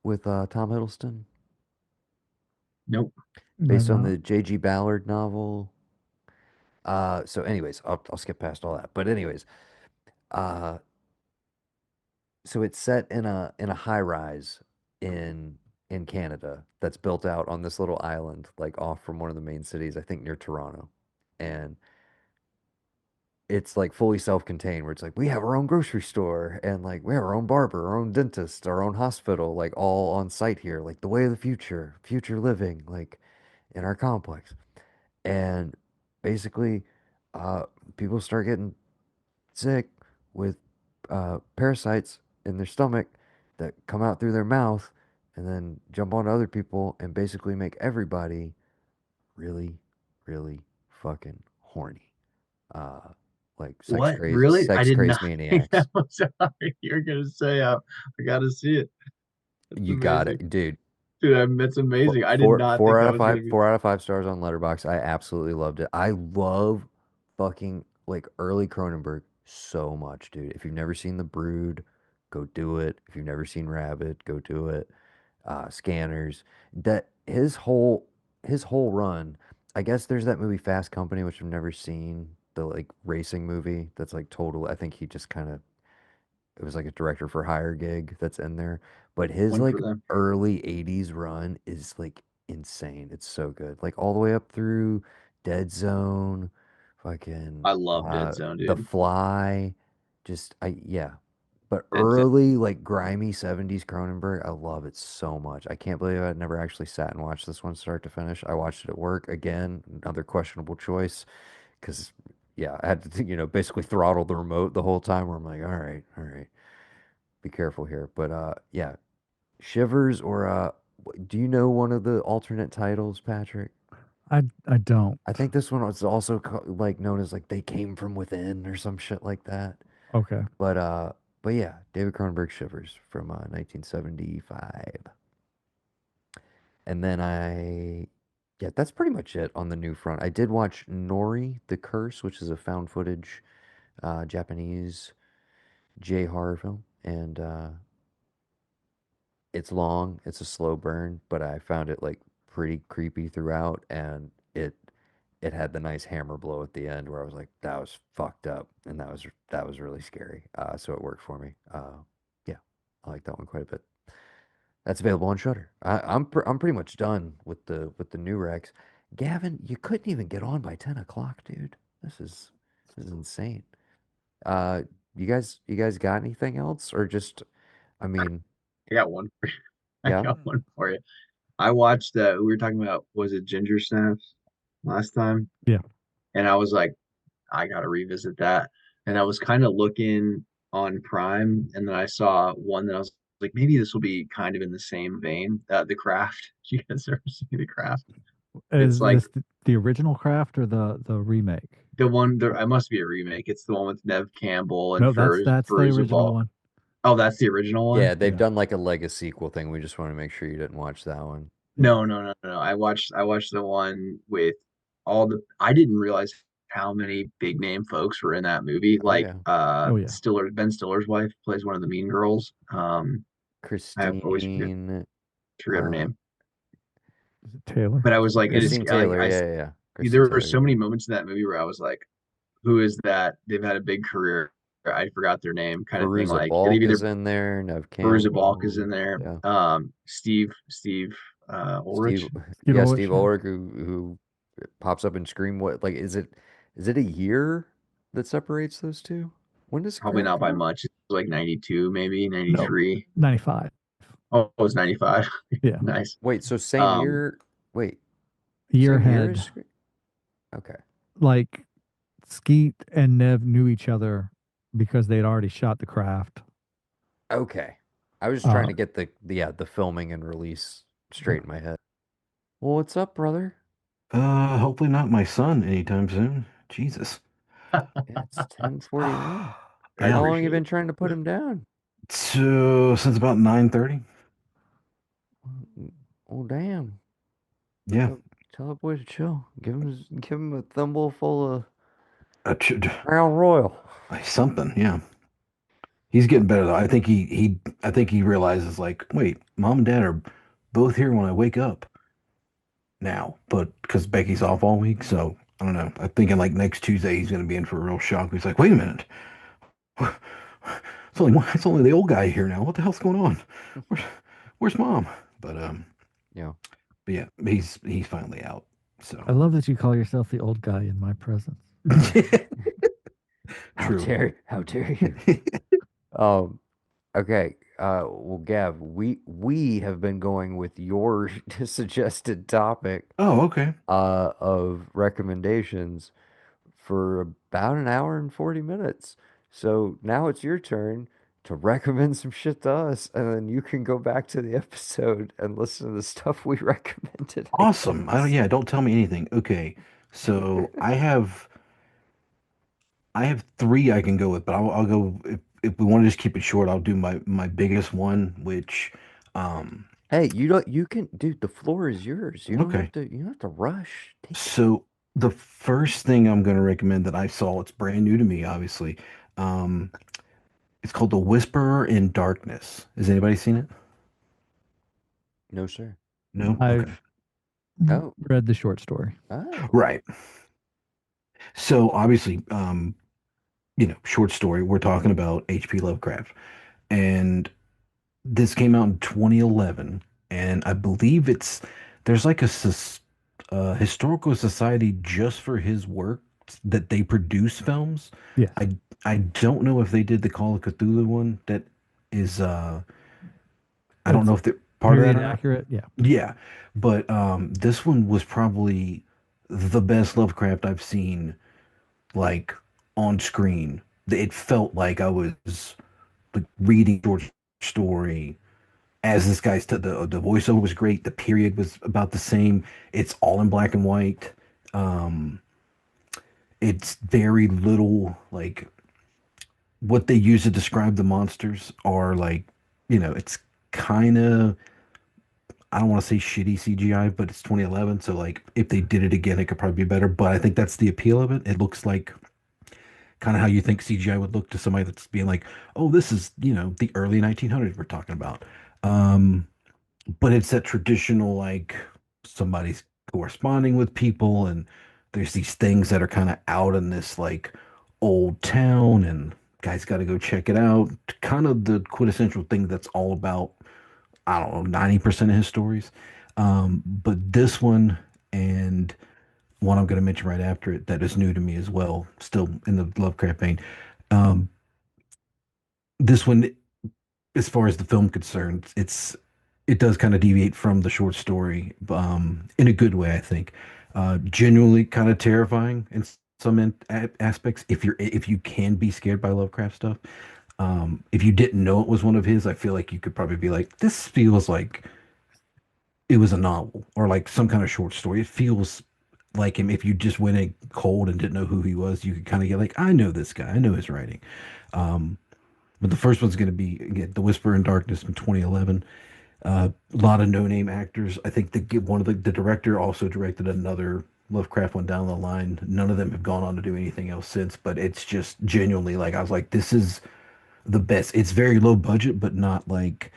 with Tom Hiddleston, Nope. based I've on not. the J.G. Ballard novel? So anyways, I'll skip past all that. But anyways, uh, so it's set in a high rise in in Canada that's built out on this little island, like off from one of the main cities, I think near Toronto. And it's like fully self-contained where it's like we have our own grocery store and like we have our own barber, our own dentist, our own hospital, like all on site here, like the way of the future, future living, like in our complex. And basically, uh, people start getting sick with parasites in their stomach that come out through their mouth and then jump onto other people and basically make everybody really, really fucking horny. Uh, like What? Really? I sex did crazed not think that maniacs. was how you're gonna say. I gotta see it. That's You got amazing, it, dude. dude. That's amazing. I did not think Four out that of was five, gonna be. 4 out of 5 stars on Letterboxd. I absolutely loved it. I love fucking like early Cronenberg so much, dude. If you've never seen The Brood, go do it. If you've never seen Rabbit, go do it. Scanners. That his whole run. I guess there's that movie Fast Company, which I've never seen. The like racing movie that's like total. I think he just kind of it was like a director for hire gig that's in there. But his One like for them. early 80s run is like insane. It's so good. Like all the way up through Dead Zone, fucking I love Dead Zone, The dude. Fly. Just I yeah. But Dead Zone. early like grimy 70s Cronenberg, I love it so much. I can't believe I'd never actually sat and watched this one start to finish. I watched it at work again, another questionable choice because yeah, I had to, basically throttle the remote the whole time where I'm like, all right, be careful here. But yeah, Shivers or do you know one of the alternate titles, Patrick? I don't. I think this one was also like known as like They Came From Within or some shit like that. Okay. But uh, but yeah, David Cronenberg Shivers from 1975. And then yeah, that's pretty much it on the new front. I did watch Nori the Curse, which is a found footage Japanese J horror film, and it's long, it's a slow burn, but I found it like pretty creepy throughout, and it had the nice hammer blow at the end where I was like, that was fucked up, and that was really scary. So it worked for me. Yeah, I like that one quite a bit. That's available on Shutter. I'm pretty much done with the new Rex. Gavin, you couldn't even get on by 10 o'clock, dude. This is insane. Uh, you guys got anything else, or just, I mean, I got one. I yeah. got one for you. I watched we were talking about, was it Ginger Snaps last time? Yeah. And I was like, I gotta revisit that. And I was kind of looking on Prime, and then I saw one that I was like, maybe this will be kind of in the same vein. The Craft. You guys ever see The Craft? It's Is like this the original Craft or the remake? the one there. It must be a remake. It's the one with Nev Campbell and No, that's the Feruza original Ball. one. Oh, that's the original one. Yeah, they've Yeah. done like a Lego sequel thing. We just want to make sure you didn't watch that one. No, no, no, no. I watched the one with all the. I didn't realize how many big name folks were in that movie. Oh Like yeah. Oh yeah. Ben Stiller's wife plays one of the mean girls. I always Christine, forget her uh, name. Is it Taylor? But I was like, it is Christine like Taylor. Yeah, yeah, yeah. Christine there were Taylor. so Yeah. many moments in that movie where I was like, who is that? They've had a big career. I forgot their name, kind of thing. Veruza Like they've Balk either is in there. Nev Veruza Balk is in Campbell. there. Yeah. Steve Steve. Ulrich. Steve Yeah, Steve Ulrich, yeah. Ulrich, who pops up and Scream. What like is it a year that separates those two? When does The Probably Craft not come by out? much. It's like 92, maybe No, 93. 95. Oh, it was 95. Yeah. Nice. Wait, so same Um, year? Wait, Year same year as ahead, Scream? Okay. like Skeet and Nev knew each other because they'd already shot The Craft. Okay. I was just trying Uh, to get the filming and release yeah. straight in my head. Well, what's up, brother? Hopefully not my son anytime soon. Jesus. Yeah, it's 10:41. I How Yeah. long you appreciate been it. trying to put him down? So since about 9:30. Oh, damn. Yeah. Took Tell the boy to chill. Give him a thimble full of A ch- Crown Royal. something, yeah. He's getting better though. I think he realizes like, wait, mom and dad are both here when I wake up now, but because Becky's off all week, so I don't know. I'm thinking like next Tuesday he's gonna be in for a real shock. He's like, wait a minute, it's only the old guy here now. What the hell's going on? Where's where's mom? But Yeah. but yeah, he's finally out. So I love that you call yourself the old guy in my presence. true. How dare you? Um, okay. Well, Gav, we have been going with your suggested topic Oh, okay. of recommendations for about an hour and 40 minutes. So now it's your turn to recommend some shit to us, and then you can go back to the episode and listen to the stuff we recommended, I Awesome. I don't, guess. yeah, don't tell me anything. Okay. So I have three I can go with, but I'll go if we want to just keep it short, I'll do my biggest one, which um Hey, you can, dude, the floor is yours. okay. You don't have to rush. Take it. So the first thing I'm going to recommend that I saw, it's brand new to me, obviously. Um, it's called The Whisperer in Darkness. Has anybody seen it? No, sir. No? Okay. I've Oh, read the short story. oh. Right. So obviously, short story, we're talking about H.P. Lovecraft. And this came out in 2011, and I believe there's like a historical society just for his work that they produce films. Yes. I don't know if they did the Call of Cthulhu one. That is, I don't It's know if they're part of that period or not. accurate. Yeah. Yeah, but this one was probably the best Lovecraft I've seen, like on screen. It felt like I was like reading a short story as this guy's the voiceover was great. The period was about the same. It's all in black and white. Um, it's very little like what they use to describe the monsters are like, it's kind of I don't want to say shitty CGI, but it's 2011, so like if they did it again, it could probably be better. But I think that's the appeal of it. It looks like kind of how you think CGI would look to somebody that's being like, oh, this is, the early 1900s we're talking about. Um, but it's that traditional like somebody's corresponding with people and there's these things that are kind of out in this like old town and guys got to go check it out, kind of the quintessential thing that's all about, I don't know, 90% of his stories. But this one and one I'm going to mention right after it that is new to me as well, still in the Lovecraft vein. um, this one, as far as the film concerned, it does kind of deviate from the short story, in a good way, I think. Genuinely kind of terrifying in some aspects. If you can be scared by Lovecraft stuff, if you didn't know it was one of his, I feel like you could probably be like, this feels like it was a novel or like some kind of short story. It feels like him. If you just went in cold and didn't know who he was, you could kind of get like, I know this guy. I know his writing. Um, but the first one's going to be again, The Whisper in Darkness from 2011. A lot of no-name actors. I think one of the director also directed another Lovecraft one down the line. None of them have gone on to do anything else since, but it's just genuinely like I was like, this is the best. It's very low budget, but not like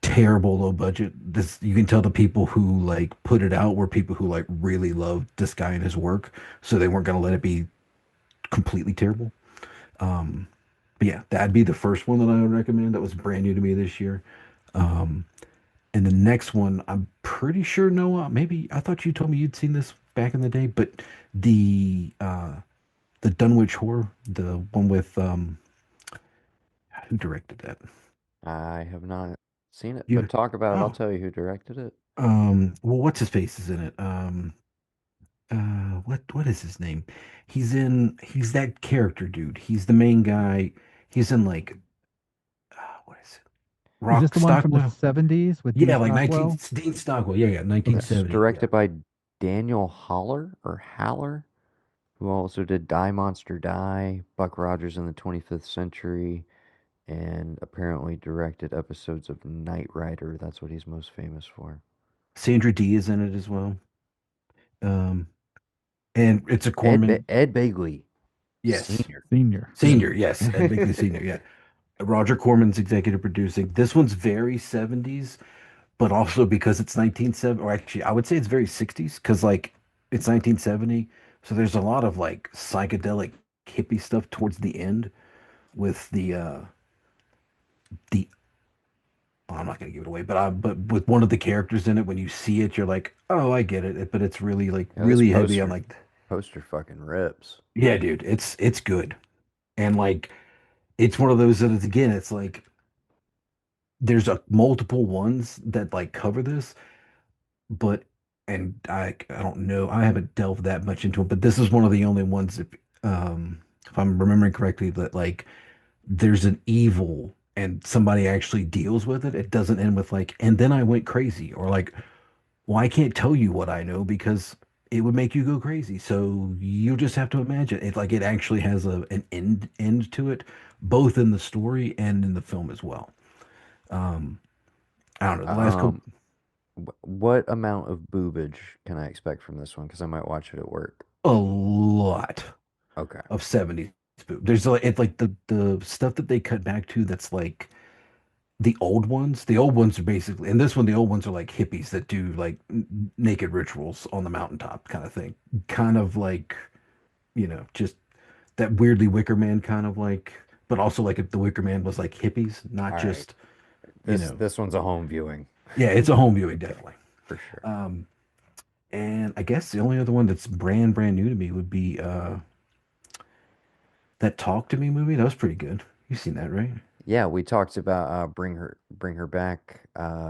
terrible low budget. This you can tell the people who like put it out were people who like really loved this guy and his work, so they weren't gonna let it be completely terrible. Um, but yeah, that'd be the first one that I would recommend. That was brand new to me this year. Um, And the next one, I'm pretty sure Noah, maybe I thought you told me you'd seen this back in the day, but the Dunwich Horror, the one with who directed that? I have not seen it, but You talk about it. I'll oh tell you who directed it. well, what's his face is in it? What is his name? He's that character dude. He's the main guy. He's in like what is it? Is this Rock the one from the Stockwell? 70s with Yeah, Dean like 19 Stockwell? Dean Stockwell. Yeah, yeah, It's 1970. Yeah. directed by Daniel Haller, who also did Die Monster Die, Buck Rogers in the 25th Century, and apparently directed episodes of Knight Rider. That's what he's most famous for. Sandra Dee is in it as well. Um, and it's a Corman. Ed Begley Yes, Senior. Senior. Yeah. senior. Yes, Ed Bigley Senior. Yeah, Roger Corman's executive producing. This one's very 70s, but also because it's 1970, or actually, I would say it's very 60s because like it's 1970, so there's a lot of like psychedelic hippie stuff towards the end with the oh, I'm not gonna give it away, but with one of the characters in it, when you see it, you're like, oh, I get it. But it's really like Yeah, this really heavy on like, poster fucking rips. yeah, dude, it's good, and like it's one of those that it's again, it's like there's a multiple ones that like cover this, but and I don't know, I haven't delved that much into it, but this is one of the only ones if I'm remembering correctly that like there's an evil and somebody actually deals with it. It doesn't end with like, and then I went crazy or like, well, I can't tell you what I know because it would make you go crazy. So you just have to imagine it like it actually has an end to it, both in the story and in the film as well. Um, I don't know. The last couple Um, what amount of boobage can I expect from this one? Because I might watch it at work. a lot Okay. of 70s spook. There's like it's like the stuff that they cut back to that's like the old ones. The old ones are basically, and this one, the old ones are like hippies that do like naked rituals on the mountaintop kind of thing. Kind of like, just that weirdly Wicker Man kind of like, but also like if the Wicker Man was like hippies, not All right. just, This this one's a home viewing yeah, it's a home viewing, definitely. for sure. Um, and I guess the only other one that's brand new to me would be that Talk to Me movie. That was pretty good. You've seen that, right? Yeah, we talked about bring her back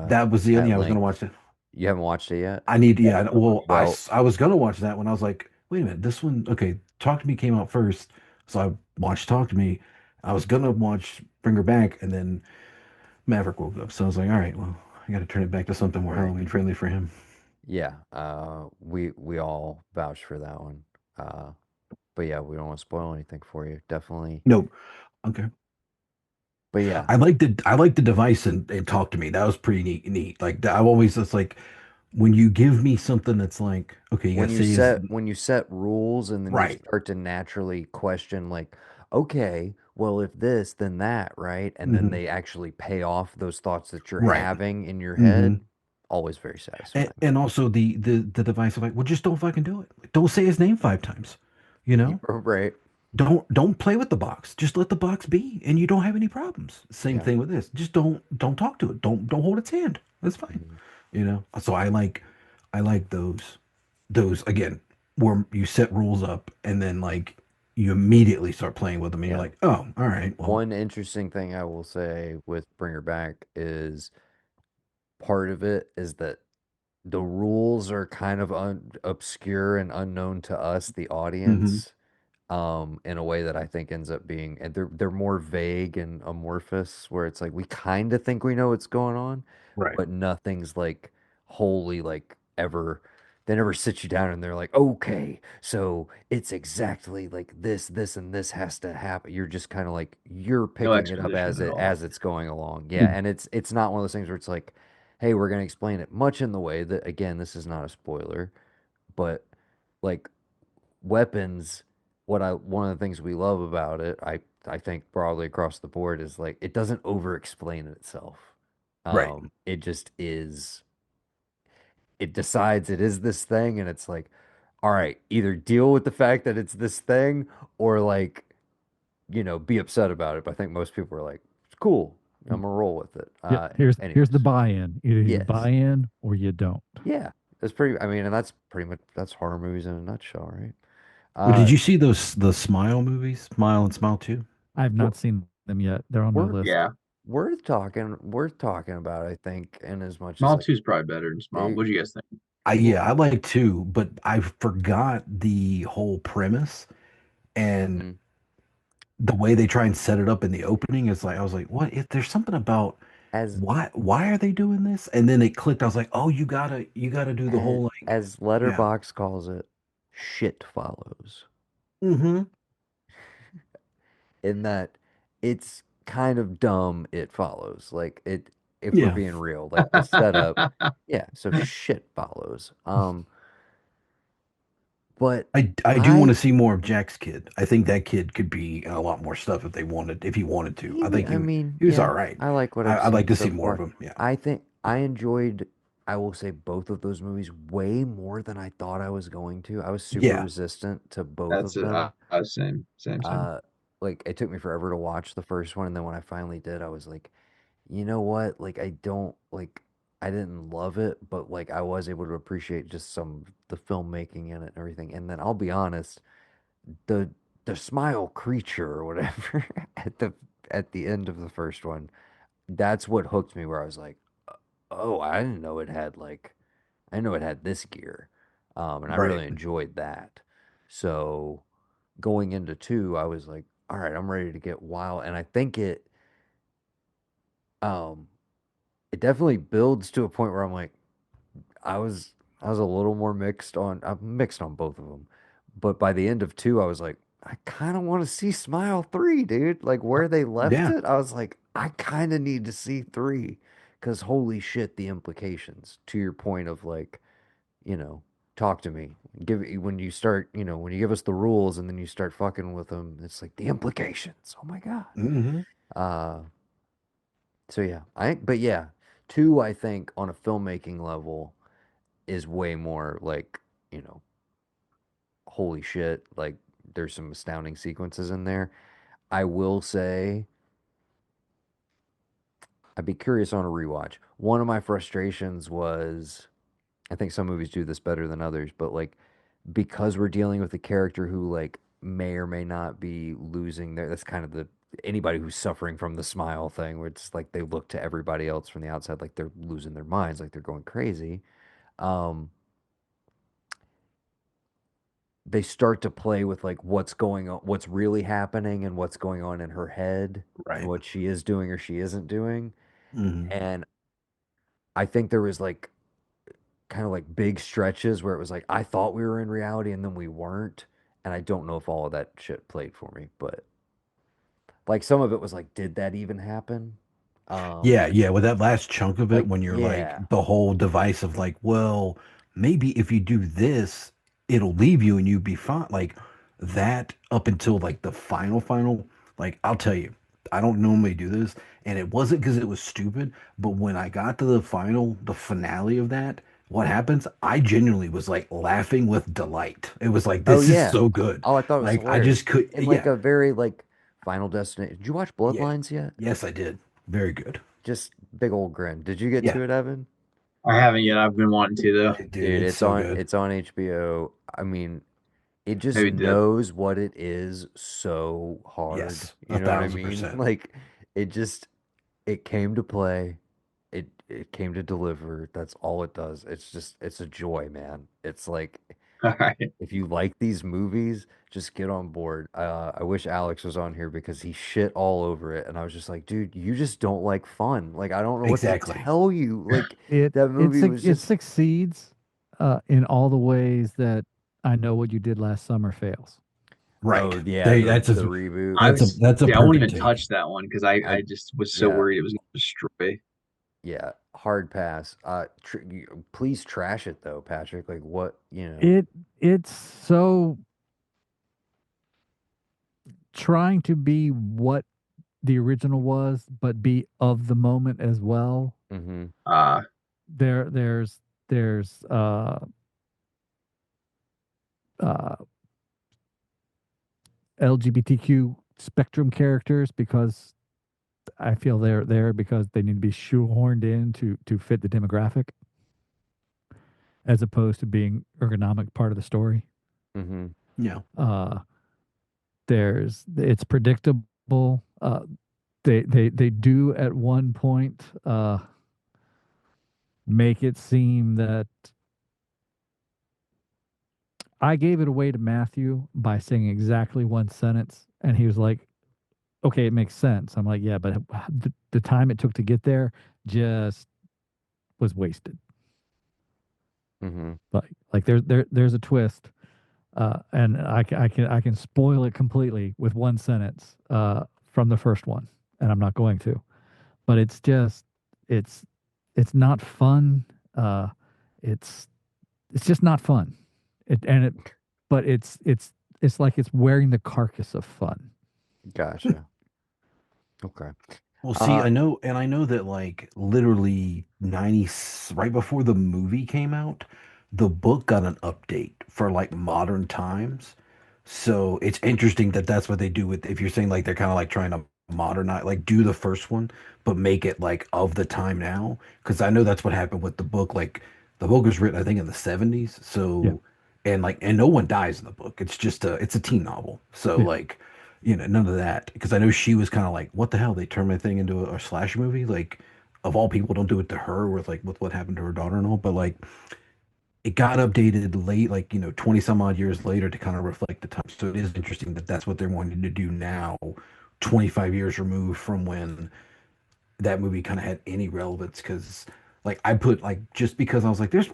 That was the only, at yeah, I was gonna length. watch it. You haven't watched it yet? I need, yeah, well, Well, I was gonna watch that when I was like, wait a minute, this one, okay, Talk to Me came out first, so I watched Talk to Me. I was gonna watch Bring Her Back, and then Maverick woke up, so I was like, all right, well, I got to turn it back to something more right. Halloween friendly for him. Yeah, we all vouch for that one. Uh, but yeah, we don't want to spoil anything for you. Definitely. Nope. Okay. But yeah, I like the device and Talk to Me. That was pretty neat. Like I've always just like when you give me something that's like, okay, you gotta say is when you set rules and then you right. start to naturally question like, okay, well if this, then that, right? And then Hmm. they actually pay off those thoughts that you're Right. having in your Hmm. head, always very And, satisfying. and also the device of like, well, just don't fucking do it. Don't say his name 5 times. You know, Right. don't play with the box. Just let the box be, and you don't have any problems. Same Yeah. thing with this. Just don't talk to it. Don't hold its hand. That's fine. Mhm. So I like those again where you set rules up and then like you immediately start playing with them and you're Yeah. like, oh, all right, well, One interesting thing I will say with Bring Her Back is part of it is that the rules are kind of obscure and unknown to us, the hmm, audience, in a way that I think ends up being, and they're more vague and amorphous, where it's like we kind of think we know what's going on, right, but nothing's like wholly like ever. They never sit you down and they're like, okay, so it's exactly like this, and this has to happen. You're just kind of like you're No picking it up exposition at all. as it's going along. Yeah, mm, and it's not one of those things where it's like, hey, we're gonna explain it much in the way that again, this is not a spoiler, but like weapons, what I one of the things we love about it, I think broadly across the board is like it doesn't over explain itself. right. It just is, it decides it is this thing and it's like, all right, either deal with the fact that it's this thing or like, be upset about it. But I think most people are like, it's cool. I'm gonna roll with it. Yeah. Here's the Anyways, buy-in. Either you buy yes. in or you don't. Yeah. That's pretty, I mean, and that's pretty much that's horror movies in a nutshell, right? Well, did Uh you see the Smile movies, Smile and Smile 2? I have not seen them yet. They're on my We're list. Yeah, worth talking about, I think, in as much as Small like Two is probably better than Small. they What do you guys think? Yeah, people I like 2, but I forgot the whole premise and mhm. the way they try and set it up in the opening is like I was like, what if there's something about as why are they doing this? And then it clicked. I was like, oh, you gotta do the whole like, as yeah. Letterbox calls it, shit follows. Mm-hmm. In that it's kind of dumb it follows. Like it if we're Yeah. being real, like the setup, yeah, so shit follows. But I do want to I see more of Jack's kid. I think that kid could be in a lot more stuff if he wanted to. I think I mean, he was all yeah, right. I like what I've I'd like seen to see so more of far. him. Yeah. I think I enjoyed, I will say, both of those movies way more than I thought I was going to. I was super Yeah. resistant to both That's of it. them. Same. Uh, like it took me forever to watch the first one, and then when I finally did, I was like, you know what? Like I don't like I didn't love it, but like I was able to appreciate just some the filmmaking in it and everything. And then I'll be honest, the the smile creature or whatever at the end of the first one, that's what hooked me where I was like, oh, I didn't know it had like I didn't know it had this gear. And I Right. really enjoyed that. So going into two, I was like, all right, I'm ready to get wild. And I think um it definitely builds to a point where I'm like, I was I was a little more mixed on I'm mixed on both of them. But by the end of two, I was like, I kind of want to see Smile 3, dude. Like where they left Yeah. it, I was like, I kind of need to see 3 cuz holy shit, the implications to your point of like, you know, talk to me. Give when you start, when you give us the rules and then you start fucking with them, it's like the implications. Oh my God. Hmm. Uh so yeah, but yeah, 2 I think on a filmmaking level is way more like, you know, holy shit, like there's some astounding sequences in there. I will say I'd be curious on a rewatch. One of my frustrations was I think some movies do this better than others, but like because we're dealing with a character who like may or may not be losing their that's kind of the anybody who's suffering from the smile thing where it's like they look to everybody else from the outside like they're losing their minds, like they're going crazy. Um they start to play with like what's going on, what's really happening, and what's going on in her head, and Right. what she is doing or she isn't doing. Hmm. And I think there was like kind of like big stretches where it was like I thought we were in reality and then we weren't. And I don't know if all of that shit played for me, but like some of it was like, did that even happen? Yeah, yeah. With that last chunk of it, Like when you're like yeah. the whole device of like, well, maybe if you do this, it'll leave you and you'd be fine. Like that up until like the final, like I'll tell you, I don't normally do this, and it wasn't because it was stupid, but when I got to the finale of that, what happens? I genuinely was like laughing with delight. It was like, Oh this is yeah. so good. Oh, I thought it was Like I just hilarious. could, In like yeah, a very like Final Destination. Did you watch yeah. Bloodlines yet? Yes, I did. Very good. Just big old grin. Did you get Yeah. to it, Evan? I haven't yet. I've been wanting to though. Dude, Dude, it's so good. it's on HBO. I mean, it just Maybe dip. knows what it is so hard. Yes, You a know what I thousand mean? percent. Like it just it came to play. It came to deliver. That's all it does. It's just it's a joy, man. It's like All right. if you like these movies, just get on board. I wish Alex was on here because he shit all over it, and I was just like, dude, you just don't like fun. Like I don't know what to Exactly. tell you. Like It that movie was it just succeeds in all the ways that I Know What You Did Last Summer fails. oh Right. yeah, They that's the a reboot. I was that's a See, I won't perfect even take. touch that one because I I just was so yeah. worried it was gonna destroy. Yeah, hard pass. Please trash it though, Patrick. Like what, It's so trying to be what the original was, but be of the moment as well. hmm Uh There's uh LGBTQ spectrum characters because I feel they're there because they need to be shoehorned in to fit the demographic as opposed to being ergonomic part of the story. hmm Yeah. Uh it's predictable. They do at one point make it seem that I gave it away to Matthew by saying exactly one sentence, and he was like, "Okay, it makes sense." I'm like, "Yeah, but the time it took to get there just was wasted." hmm Like there's a twist, and I can spoil it completely with one sentence from the first one, and I'm not going to. But it's just it's it's not fun. Uh, it's it's just not fun. It and it, but it's like it's wearing the carcass of fun. Gotcha. Okay. Well, see, Uh, I know that like literally 90, right before the movie came out, the book got an update for like modern times. So it's interesting that that's what they do with, if you're saying like they're kind of like trying to modernize, like do the first one, but make it like of the time now. Because I know that's what happened with the book. Like the book was written, I think, in the 70s. Yeah, So, and no one dies in the book. It's a teen novel. So yeah. like, none of that. Because I know she was kind of like, what the hell? They turned my thing into a slash movie. Like, of all people, don't do it to her with like with what happened to her daughter and all. But like, it got updated late, like 20 some odd years later to kind of reflect the time. So it is interesting that that's what they're wanting to do now, 25 years removed from when that movie kind of had any relevance. Because like I put like just because I was like, there's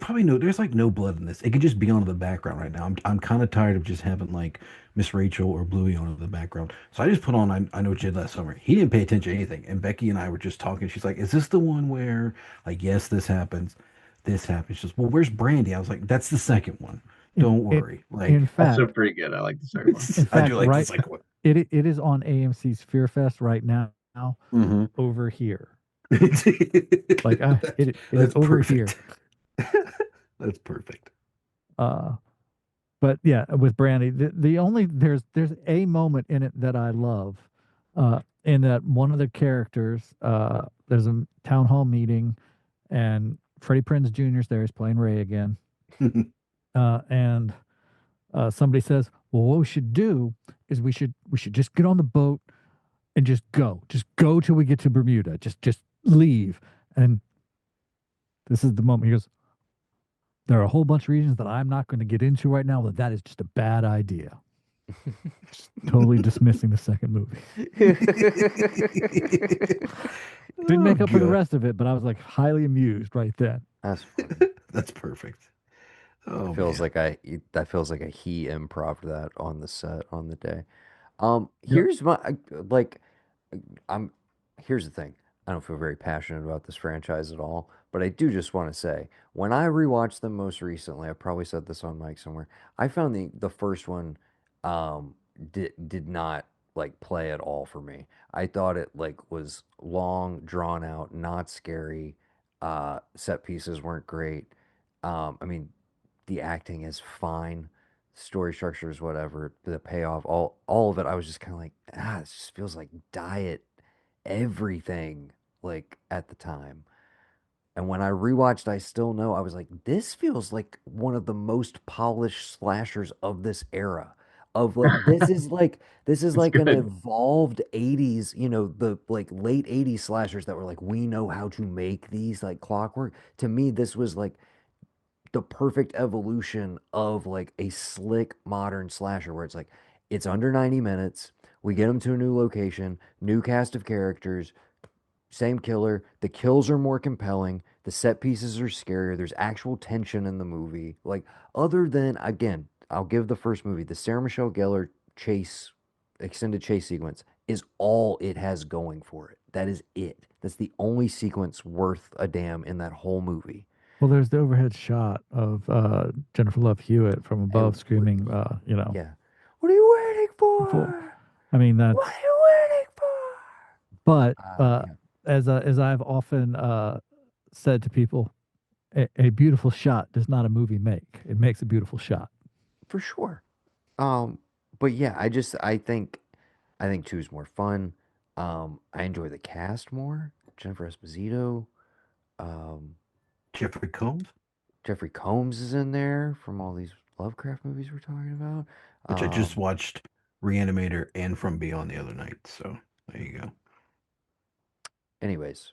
like no blood in this. It could just be on in the background right now. I'm kind of tired of just having like Miss Rachel or Bluey on in the background. So I just put on I Know What You Did Last Summer. He didn't pay attention to anything. And Becky and I were just talking. She's like, is this the one where like yes, this happens. This happens. She's just, well, where's Brandy? I was like, that's the second one. In Don't in, worry. in Like, Also fact, pretty good. I like the second one. in I do fact, like the right, second one. it is on AMC's Fear Fest right now Mm-hmm. over here. Like that's it is that's over here. perfect. That's perfect. Uh, but yeah, with Brandy, the only there's a moment in it that I love, in that one of the characters, there's a town hall meeting, and Freddie Prinze Jr. is there. He's playing Ray again, and somebody says, "Well, what we should do is we should just get on the boat and just go till we get to Bermuda, just leave." And this is the moment he goes, "There are a whole bunch of reasons that I'm not going to get into right now, but that is just a bad idea." Totally dismissing the second movie. Didn't Oh, make up for the good. rest of it, but I was like highly amused right then. that's funny. That's perfect. That Oh feels man. like that feels like a he improv that on the set on the day. Yep. Here's my like I'm here's the thing. I don't feel very passionate about this franchise at all, but I do just want to say when I rewatched them most recently, I probably said this on mic somewhere. I found the first one um did not like play at all for me. I thought it like was long, drawn out, not scary. Set pieces weren't great. I mean, the acting is fine, story structure is whatever, the payoff, all of it, I was just kind of like, it just feels like diet everything like at the time. And when I rewatched I Still Know, I was like, this feels like one of the most polished slashers of this era. Of like this is It's like an good. evolved 80s, the like late 80s slashers that were like, we know how to make these like clockwork. To me, this was like the perfect evolution of like a slick modern slasher where it's like it's under 90 minutes. We get them to a new location, new cast of characters, same killer. The kills are more compelling. The set pieces are scarier. There's actual tension in the movie. Like, other than, again, I'll give the first movie, the Sarah Michelle Gellar chase, extended chase sequence is all it has going for it. That is it. That's the only sequence worth a damn in that whole movie. Well, there's the overhead shot of Jennifer Love Hewitt from above And screaming, yeah. What are you waiting full. for? I mean, What that's, are you waiting for? but Yeah, as I've often said to people, a beautiful shot does not a movie make. It makes a beautiful shot. for sure. Um, but yeah, I think two is more fun. I enjoy the cast more. Jennifer Esposito, um, Jeffrey Combs, Jeffrey Combs is in there from all these Lovecraft movies we're talking about. which I just Um, watched Reanimator and From Beyond the other night. So there you go. anyways,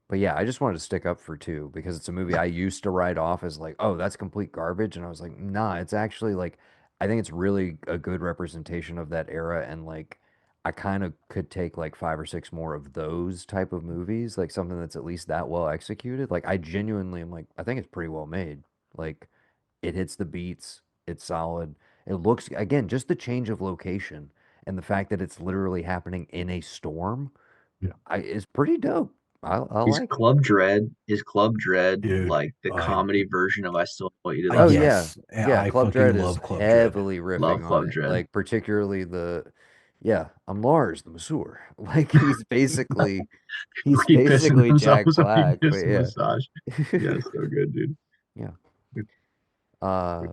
but yeah, I just wanted to stick up for two because it's a movie I used to write off as like, oh, that's complete garbage. And I was like, nah, it's actually like, I think it's really a good representation of that era. And like, I kind of could take like five or six more of those type of movies, like something that's at least that well executed. Like, I genuinely am like, I think it's pretty well made. Like, it hits the beats, it's solid. It looks, again, just the change of location and the fact that it's literally happening in a storm Yeah. is pretty dope. I Is like it. Club Dread Dude, like the comedy version of I Still Know What You Did Oh Last Summer? yeah, yes, yeah. I Club fucking Dread is love Club Dread. heavily Love riffing on Club it, Dread. like particularly yeah, I'm Lars the Masseur. Like he's basically Repissing Jack themselves when he Black, but gives the yeah, massage. Yeah, so good, dude. yeah. Good, Uh,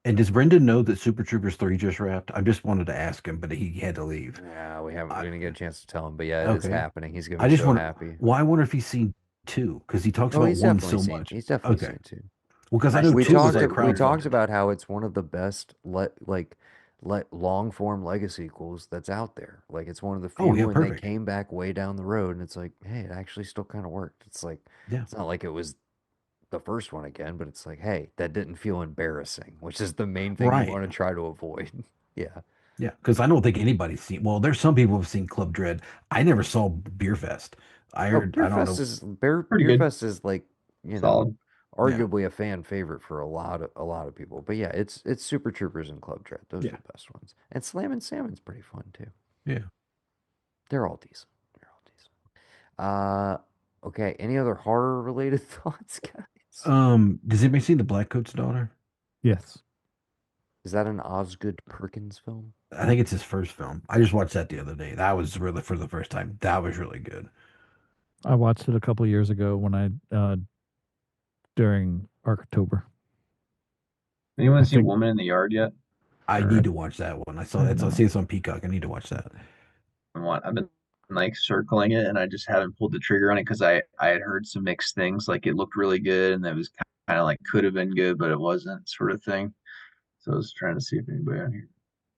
And does Brendan know that Super Troopers 3 just wrapped? I just wanted to ask him, but he had to leave. yeah, we I, didn't get a chance to tell him, but yeah, it is okay. happening. He's gonna I be just so want happy. well, I wonder if he's seen 2 because he talks Oh, about 1 so much. he's definitely Okay. seen two. Well, because I I know We 2 still was talked like say we talked crowdfunded. about how it's one of the best let long form legacy sequels that's out there. Like it's one of the Oh, few yeah, when they perfect. came back way down the road and it's like, hey, it actually still kind of worked. It's like Yeah. it's not like it was the first one again, but it's like, hey, that didn't feel embarrassing, which is the main thing you Right. want to try to avoid. Yeah. Yeah. Because I don't think anybody's seen, well, there's some people who've seen Club Dread. I never saw Beer Fest. Oh, I don't know. pretty Beer good, Fest is like, you know, solid. Yeah. arguably a fan favorite for a lot of people. But yeah, it's Super Troopers and Club Dread. Those are Yeah. the best ones. And Slam and Salmon's pretty fun too. Yeah. They're all decent. They're all decent. Okay. Any other horror related thoughts, guys? Does anybody seen The Blackcoat's Daughter? Yes. Is that an Osgood Perkins film? I think it's his first film. I just watched that the other day. That was really for the first time. That was really good. I watched it a couple years ago when during ARKTOBER. Anyone I seen think Woman in the Yard yet? I or need to watch that one. I saw I have it. I not. see it's on Peacock. I need to watch that. I've been like circling it, and I just haven't pulled the trigger on it because I had heard some mixed things. Like it looked really good, and that was kind of like could have been good, but it wasn't, sort of thing. So I was trying to see if anybody on here.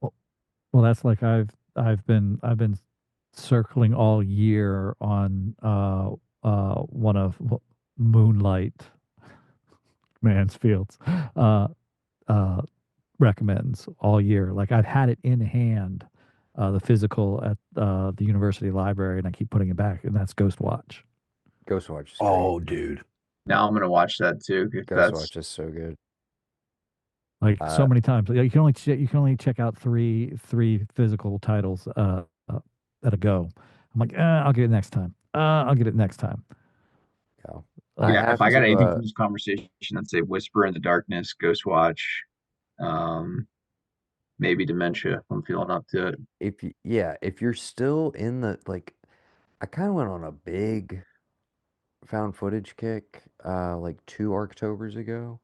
Well, well, that's like I've been circling all year on one of Moonlight Mansfield's uh uh recommends all year. Like I've had it in hand, the physical at the university library, and I keep putting it back, and that's Ghost Watch. Ghostwatch is great. Oh, dude. Now I'm gonna watch that too. If that's Ghostwatch is so good. Like so Uh, many times, like, you can only check out three physical titles at a go. I'm like, I'll get it next time. I'll get it next time. go. I Like Yeah, if have I got to. anything from this conversation, I'd say Whisper in the Darkness, Ghost Watch, um, maybe Dementia. If I'm feeling up to it. If you're still in the like, I kind of went on a big found footage kick, like 2 Arktobers ago.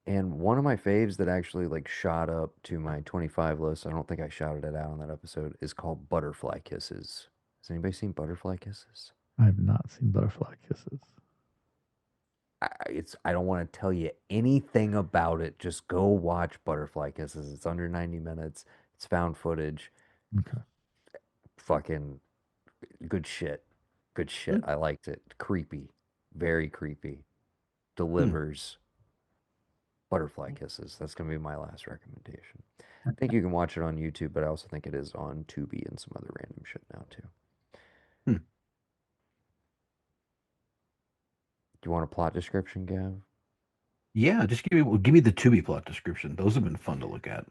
And one of my faves that actually like shot up to my 25 list, I don't think I shouted it out on that episode, is called Butterfly Kisses. Has anybody seen Butterfly Kisses? I have not seen Butterfly Kisses. I don't want to tell you anything about it. Just go watch Butterfly Kisses. It's under 90 minutes. It's found footage. Okay. Fucking good shit. Good shit. I liked it. Creepy. Very creepy. Delivers. Butterfly Kisses. That's going to be my last recommendation. I think you can watch it on YouTube, but I also think it is on Tubi and some other random shit now too. Hmm. Do you want a plot description, Gav? Yeah, just give me the Tubi plot description. Those have been fun to look at.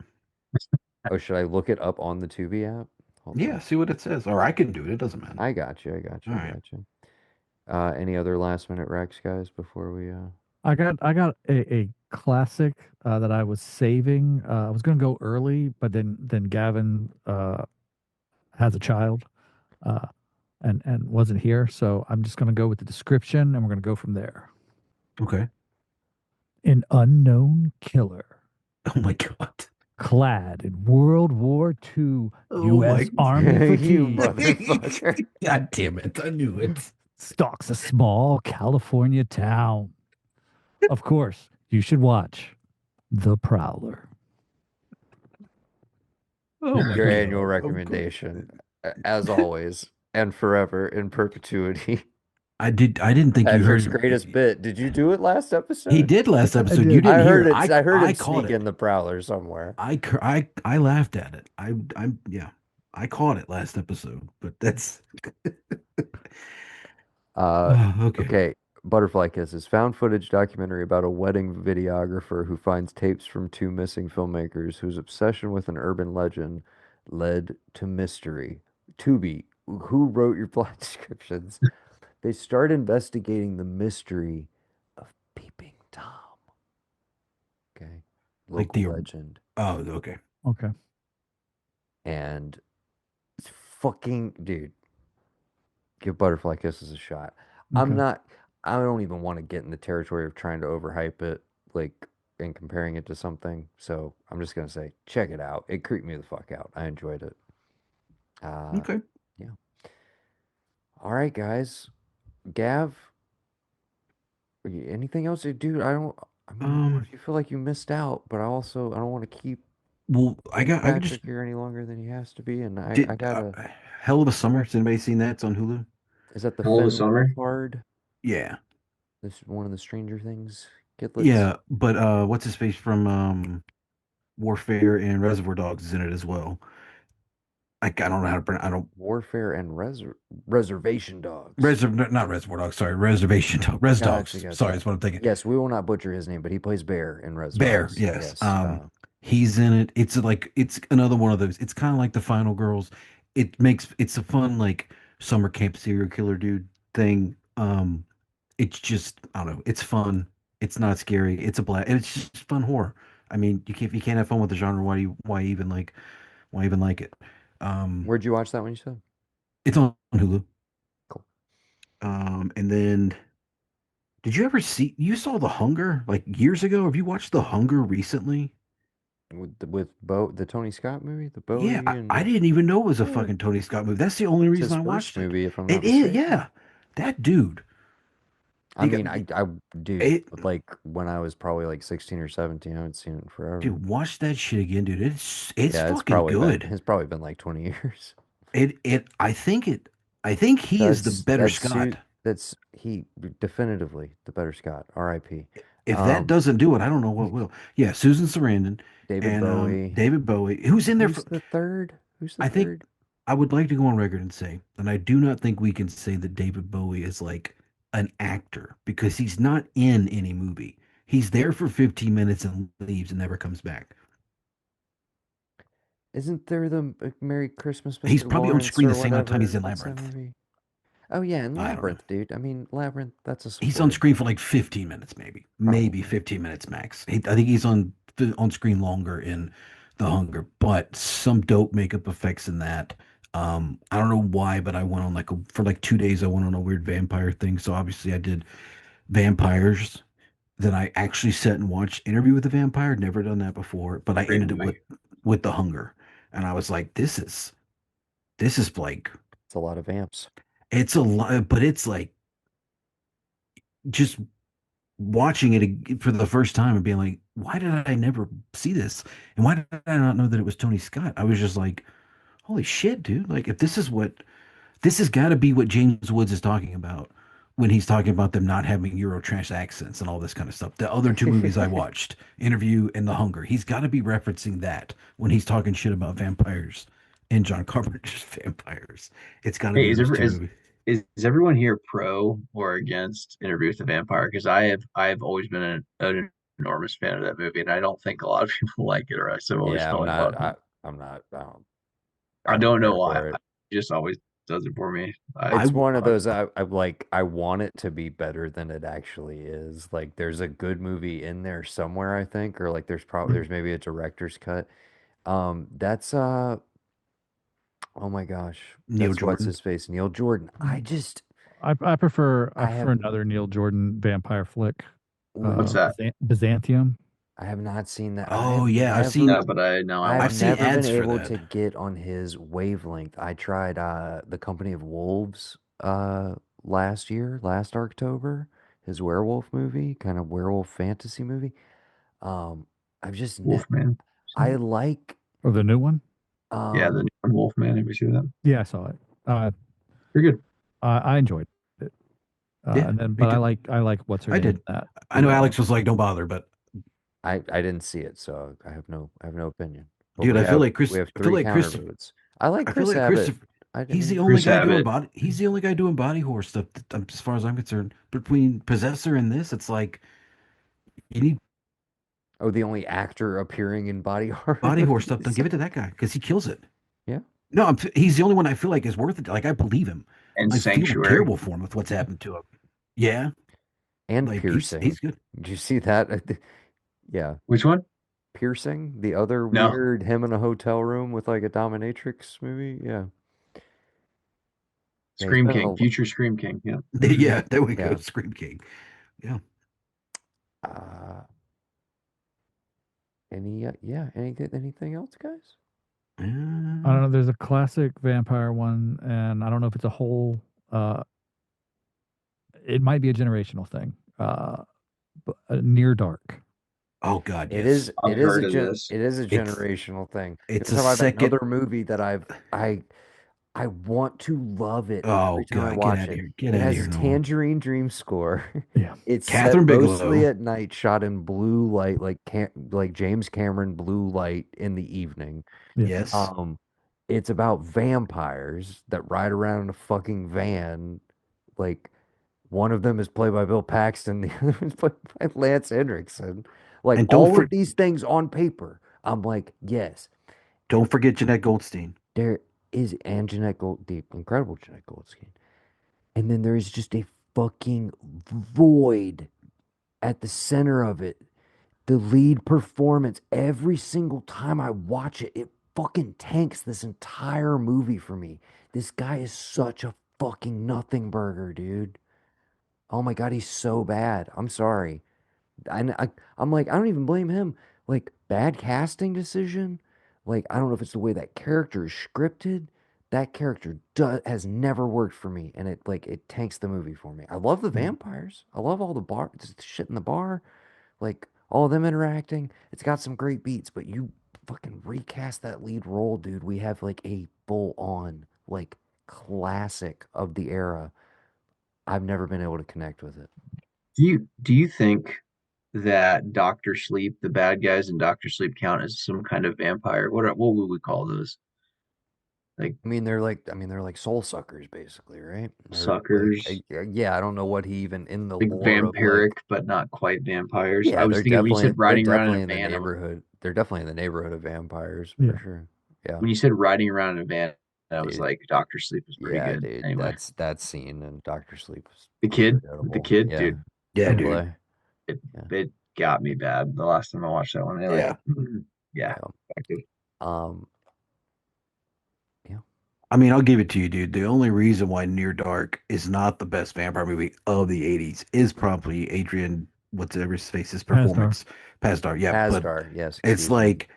Oh, should I look it up on the Tubi app? Hold Yeah, on. see what it says. Or I can do it. It doesn't matter. I got you. I got you. All I right. got you. Any other last minute Rex, guys, before we I got a classic that I was saving. I was gonna go early, but then Gavin has a child uh, and wasn't here, so I'm just gonna go with the description, and we're gonna go from there. Okay. An unknown killer, Oh my God. clad in World War II Oh U.S. my Army you fatigue, motherfucker. God damn it. I knew it. stalks a small California town. Of course, you should watch The Prowler. Oh my Your God. annual Of course. recommendation, as always, and forever in perpetuity. I didn't think you Patrick's heard greatest bit. Did you do it last he episode? did last I episode. You did. I didn't hear heard it. it. I heard I him caught sneak it. in the Prowler somewhere. I laughed at it. Yeah. I caught it last episode, but that's Uh, okay. okay. Butterfly Kisses. Found footage documentary about a wedding videographer who finds tapes from two missing filmmakers whose obsession with an urban legend led to mystery. Tubi who wrote your plot descriptions. They start investigating the mystery of Peeping Tom. Okay. Like Local the legend. oh, okay. Okay. And it's fucking, dude, give Butterfly Kisses a shot. I'm Okay. not, I don't even want to get in the territory of trying to overhype it, like, and comparing it to something. So I'm just going to say, check it out. It creeped me the fuck out. I enjoyed it. Uh, Okay. yeah. All right, guys. Gav, anything else? Dude, I mean, I don't want Um, you feel like you missed out, but I don't want to well, keep I could just Patrick here any longer than he has to be. And I did gotta, Hell of a Summer. Has anybody seen that? It's on Hulu. is that the All of a Finn summer. Wolfhard? Yeah. This one of the Stranger Things kidlets? Yeah, but what's his face from Warfare and Reservoir Dogs is in it as well. I don't know how to pronounce. I don't Warfare and Reservation Dogs. not Reservoir Dogs. Sorry, Reservation Dog. Res Gotcha, Dogs. Sorry, gotcha. that's what I'm thinking. Yes, we will not butcher his name, but he plays Bear in Res Bear. Dogs. Yes. Yes. He's in it. It's like it's another one of those. It's kind of like the Final Girls. It's a fun like summer camp serial killer dude thing. It's just I don't know. It's fun. It's not scary. It's a black. It's just fun horror. I mean, if you can't have fun with the genre, why even like it? Um, Where'd you watch that one you said? it's on Hulu. Cool. And then did you ever see? You saw The Hunger like years ago? Have you watched The Hunger recently? With the Tony Scott movie, the Yeah, Bowie I and didn't even know it was a yeah, fucking Tony Scott movie. That's the only it's his reason I first watched it. movie, if I'm not It is, mistaken. yeah. That dude. I You got mean, dude, it, like when I was probably like 16 or 17, I haven't seen it in forever. dude. Watch that shit again, dude. It's Yeah, fucking good. it's probably been like 20 years. I think he is the better That's Scott. suit. That's he definitively the better Scott. R.I.P. If that Um, doesn't do it, I don't know what will. Yeah, Susan Sarandon David and Bowie. David Bowie, who's in there for. Who's the third? Who's the I think third? I would like to go on record and say, and I do not think we can say that David Bowie is like an actor because he's not in any movie. He's there for 15 minutes and leaves and never comes back. Isn't there the Merry Christmas, He's Mr. probably on Lawrence screen or the same amount of time he's whatever? in What's that Labyrinth. movie? Oh yeah, and I don't know. Labyrinth, dude. I mean, Labyrinth. That's a He's on supporting screen role, for like 15 minutes, maybe probably. 15 minutes max. I think he's on screen longer in The Hunger, but some dope makeup effects in that. I don't know why, but I went on for like 2 days. I went on a weird vampire thing. So obviously I did vampires. Then I actually sat and watched Interview with the Vampire. Never done that before, but I Great ended it movie. with The Hunger, and I was like, this is like It's a lot of vamps. it's a lot, but it's like just watching it for the first time and being like, why did I never see this? And why did I not know that it was Tony Scott? I was just like, holy shit, dude. Like, if this has got to be what James Woods is talking about when he's talking about them not having Eurotrash accents and all this kind of stuff. The other two movies I watched, Interview and The Hunger, he's got to be referencing that when he's talking shit about vampires and John Carpenter's vampires. It's got to Hey, be those two movies. is everyone here pro or against Interview with the Vampire? Because I have always been an enormous fan of that movie, and I don't think a lot of people like it, or else I've always Yeah, felt like a lot of people. I'm not. I I don't don't know care why. for It it. just always does it for me. I It's one of those I like. I want it to be better than it actually is. Like, there's a good movie in there somewhere, I think, or like there's maybe a director's cut. That's oh my gosh, Neil that's what's Jordan. his face, Neil Jordan. I I prefer have another Neil Jordan vampire flick, What's ooh, that? Byzantium. I have not seen that. Oh yeah, No, but I know I I've I've want seen to. never been ads for able that. to get on his wavelength. I tried The Company of Wolves last year, last October, his werewolf movie, kind of werewolf fantasy movie. Um I've just ne Wolfman. I like Or the new one? Yeah, the um new one, Wolfman. Have you seen that? Yeah, I saw it. Uh, Pretty good. I enjoyed it. Yeah, And then, me but too. I like what's her I name did. in that. I know The Alex was like, "Don't bother," but I didn't see it, so I have no opinion. But dude, we have I feel three like counter Christopher. votes. I like I feel Chris like Abbott. Christopher. I He's the mean, only Chris guy doing Abbott. body. He's the only guy doing body horror stuff. As far as I'm concerned, between Possessor and this, it's like you need oh, the only actor appearing in body horror body horror stuff. Then movies. give it to that guy because he kills it. Yeah. No, he's the only one I feel like is worth it. Like I believe him. And I feel Sanctuary. terrible for him with what's happened to him. Yeah, And like Piercing. he's good. Did you see that? Yeah. Which one? Piercing, the other No. weird him in a hotel room with like a dominatrix movie. Yeah. Yeah, he's Scream been in King, a future Scream King. Yeah. Yeah, there we go. yeah. Scream King. Yeah. Uh anything else, guys? I don't Uh, know. There's a classic vampire one, and I don't know if it's a whole. It might be a generational thing. Near Dark. oh God, It yes. is I've it is heard a of this. it is a It's generational thing. it's You're a talking about second. another movie that I want to love it Oh every time I God, get watch out of it. here. Get It out of has here, a Nolan. Tangerine Dream score. Yeah. It's set Catherine mostly Bigelow. at night, shot in blue light, like James Cameron blue light in the evening. Yeah. Yes. Um, it's about vampires that ride around in a fucking van. Like one of them is played by Bill Paxton, the other is played by Lance Henriksen. Like And all of these things on paper, I'm like, yes, don't forget Jeanette Goldstein. there is and Jeanette Gold, the incredible Jeanette Goldstein. And then there is just a fucking void at the center of it. The lead performance, every single time I watch it, it fucking tanks this entire movie for me. This guy is such a fucking nothing burger, dude. Oh my God, he's so bad. I'm sorry. I'm like, I don't even blame him. Like, bad casting decision. Like, I don't know if it's the way that character is scripted. That character has never worked for me, and it tanks the movie for me. I love the vampires. I love all the bar just shit in the bar, like all of them interacting. It's got some great beats, but you fucking recast that lead role, dude. We have like a full on like classic of the era. I've never been able to connect with it. Do you think that Doctor Sleep, the bad guys in Doctor Sleep, count as some kind of vampire? What would we call those? Like I mean, they're like soul suckers, basically, right? They're like, suckers, yeah, I don't know what he even in the like lore of vampiric, like, but not quite vampires. I yeah, was thinking when you said they're riding around in a definitely in the van, neighborhood. They're definitely in the neighborhood of vampires for Yeah. sure. Yeah, when you said riding around in a van, I was dude. like, Doctor Sleep is pretty Yeah, good. dude. Anyway, That's that scene in Doctor Sleep is the kid, the unforgettable. kid, Yeah, dude, Yeah, Chick Yeah. Fil dude. A. it Yeah, it got me bad the last time I watched that one. Anyway, Yeah. yeah, yeah. effective. Um, yeah. I mean, I'll give it to you, dude. The only reason why Near Dark is not the best vampire movie of the 80s is probably Adrian, whatever his face's Pasdar. performance. Pasdar, yeah. But Pasdar. Yes, it's excuse me, like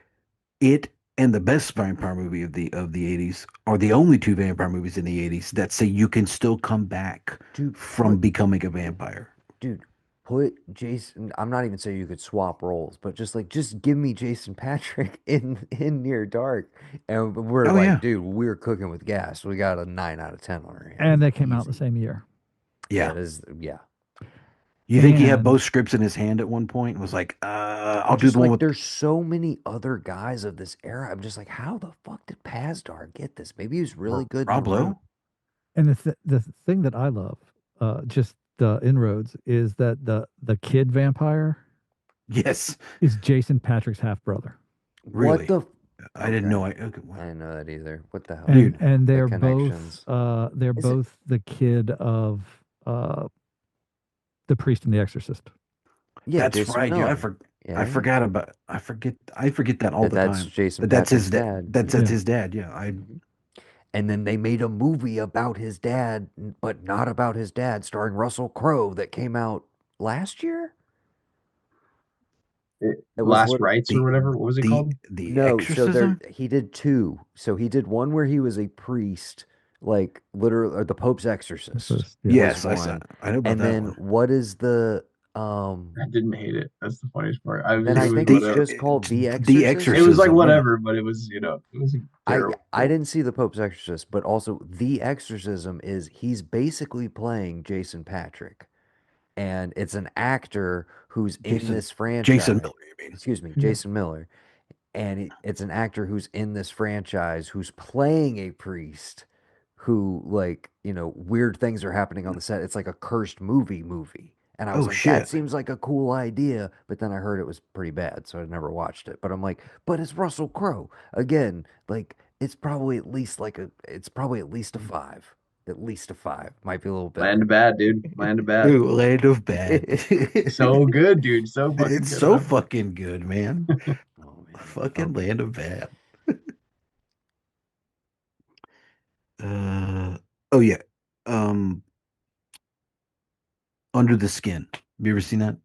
it and the best vampire movie of the 80s are the only two vampire movies in the 80s that say you can still come back dude. from becoming a vampire. Dude, put Jason. I'm not even saying you could swap roles, but just give me Jason Patrick in Near Dark, and we're Oh like, yeah. dude, we're cooking with gas. We got a 9 out of 10 on our And hands, they came out the easy. same year. Yeah, Yeah. it is. Yeah, You think he had And both scripts in his hand at one point and was like, I'm I'll do just the one like, with there's so many other guys of this era. I'm just like, how the fuck did Pasdar get this? Maybe he was really good in the Rob room. Lowe? the thing that I love, just the inroads, is that the kid vampire Yes. is Jason Patrick's half brother, What Really. the? I didn't Okay, know I didn't know that either. What the hell? and Dude, The they're both connections. Is it? the kid of uh the priest in The Exorcist. Yeah, that's Jason right. Yeah, Miller. I Yeah, forgot about I forget that all the that's time. Jason But that's his Patrick's dad. that's Yeah. his dad. Yeah. I Mhm. And then they made a movie about his dad, but not about his dad, starring Russell Crowe that came out last year. It was Last lit Rites or the whatever. What was it the called? the No, so there exorcism? he did two. So he did one where he was a priest, like literally, or the Pope's exorcist Yeah. was Yes, I saw one. I know about And that then one. what is the um I didn't hate it. That's the funniest part. then It I It's was think it's whatever. just called The the It was Exorcism. like exorcism, yeah. whatever, but it wasn't I terrible. didn't see the Pope's Exorcist, but also The Exorcism is he's basically playing Jason Patrick, and it's an actor who's in Jason this Jason franchise. Miller, you mean? Excuse me, Yeah. Jason Miller, and it's an actor who's in this franchise who's playing a priest who like weird things are happening on the set. It's like a cursed movie, and I was Oh like, that shit. seems like a cool idea, but then I heard it was pretty bad, so I never watched it. But I'm like, but it's Russell Crowe again, like it's probably at least it's probably at least a five. At least a five. Might be a little Land better. of Bad, dude. Land of Bad. Ooh, Land of Bad. So good, dude. So fucking It's good, so man. fucking good, man. Oh man. Fucking Okay. Land of Bad. Uh, oh yeah. Um, Under the Skin. Have you ever seen that?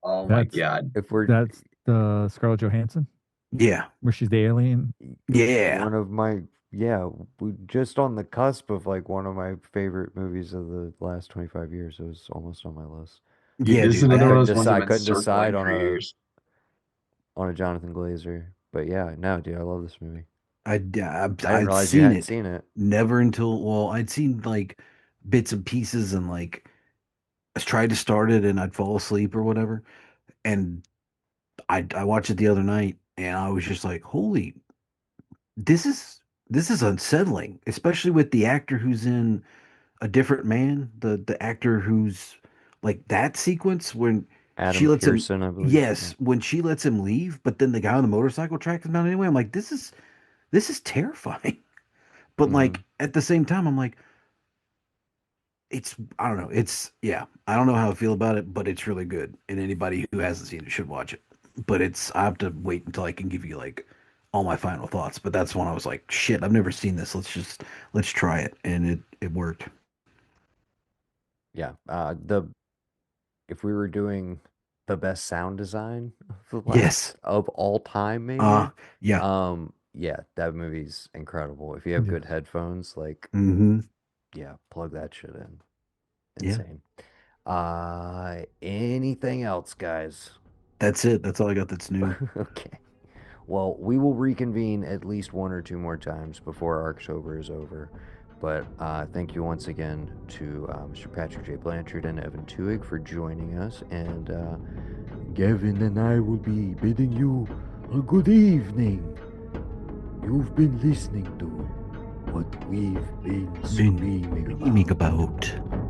Oh my That's god. If we're that's the Scarlett Johansson Yeah. where she's the alien. Yeah. one of my yeah, we just on the cusp of like one of my favorite movies of the last 25 years. It was almost on my list. Dude, Yeah, this is dude. I another one of couldn't those ones I've decide. been Couldn't decide circling for years. on a Jonathan Glazer. But yeah, no, dude, I love this movie. I'd I didn't realize you seen hadn't it. seen it. Never until, well, I'd seen like bits and pieces and like I tried to start it and I'd fall asleep or whatever. And I watched it the other night and I was just like, holy, this is this is unsettling, especially with the actor who's in A Different Man, the actor who's like that sequence when she Adam lets him, Pearson, I believe. Yeah. yes, when she lets him leave, but then the guy on the motorcycle tracks him down anyway. I'm like, this is terrifying. But Mm-hmm. like at the same time, I'm like, it's I don't know. It's yeah. I don't know how I feel about it, but it's really good. And anybody who hasn't seen it should watch it. But it's I have to wait until I can give you like all my final thoughts. But that's when I was like, shit, I've never seen this. Let's try it. And it worked. Yeah. The if we were doing the best sound design of the Yes. last of all time, Uh maybe. yeah. Yeah, that movie's incredible. If you have good Yes. headphones, like, Mm-hmm. yeah, plug that shit in. Yeah. Insane. Anything else, guys? That's it. That's all I got that's new. Okay. Well, we will reconvene at least one or two more times before Arctober is over. But thank you once again to Mr. Patrick J. Blanchard and Evan Tuig for joining us. And Gavin and I will be bidding you a good evening. You've been listening to what we've been Been screaming dreaming about. about.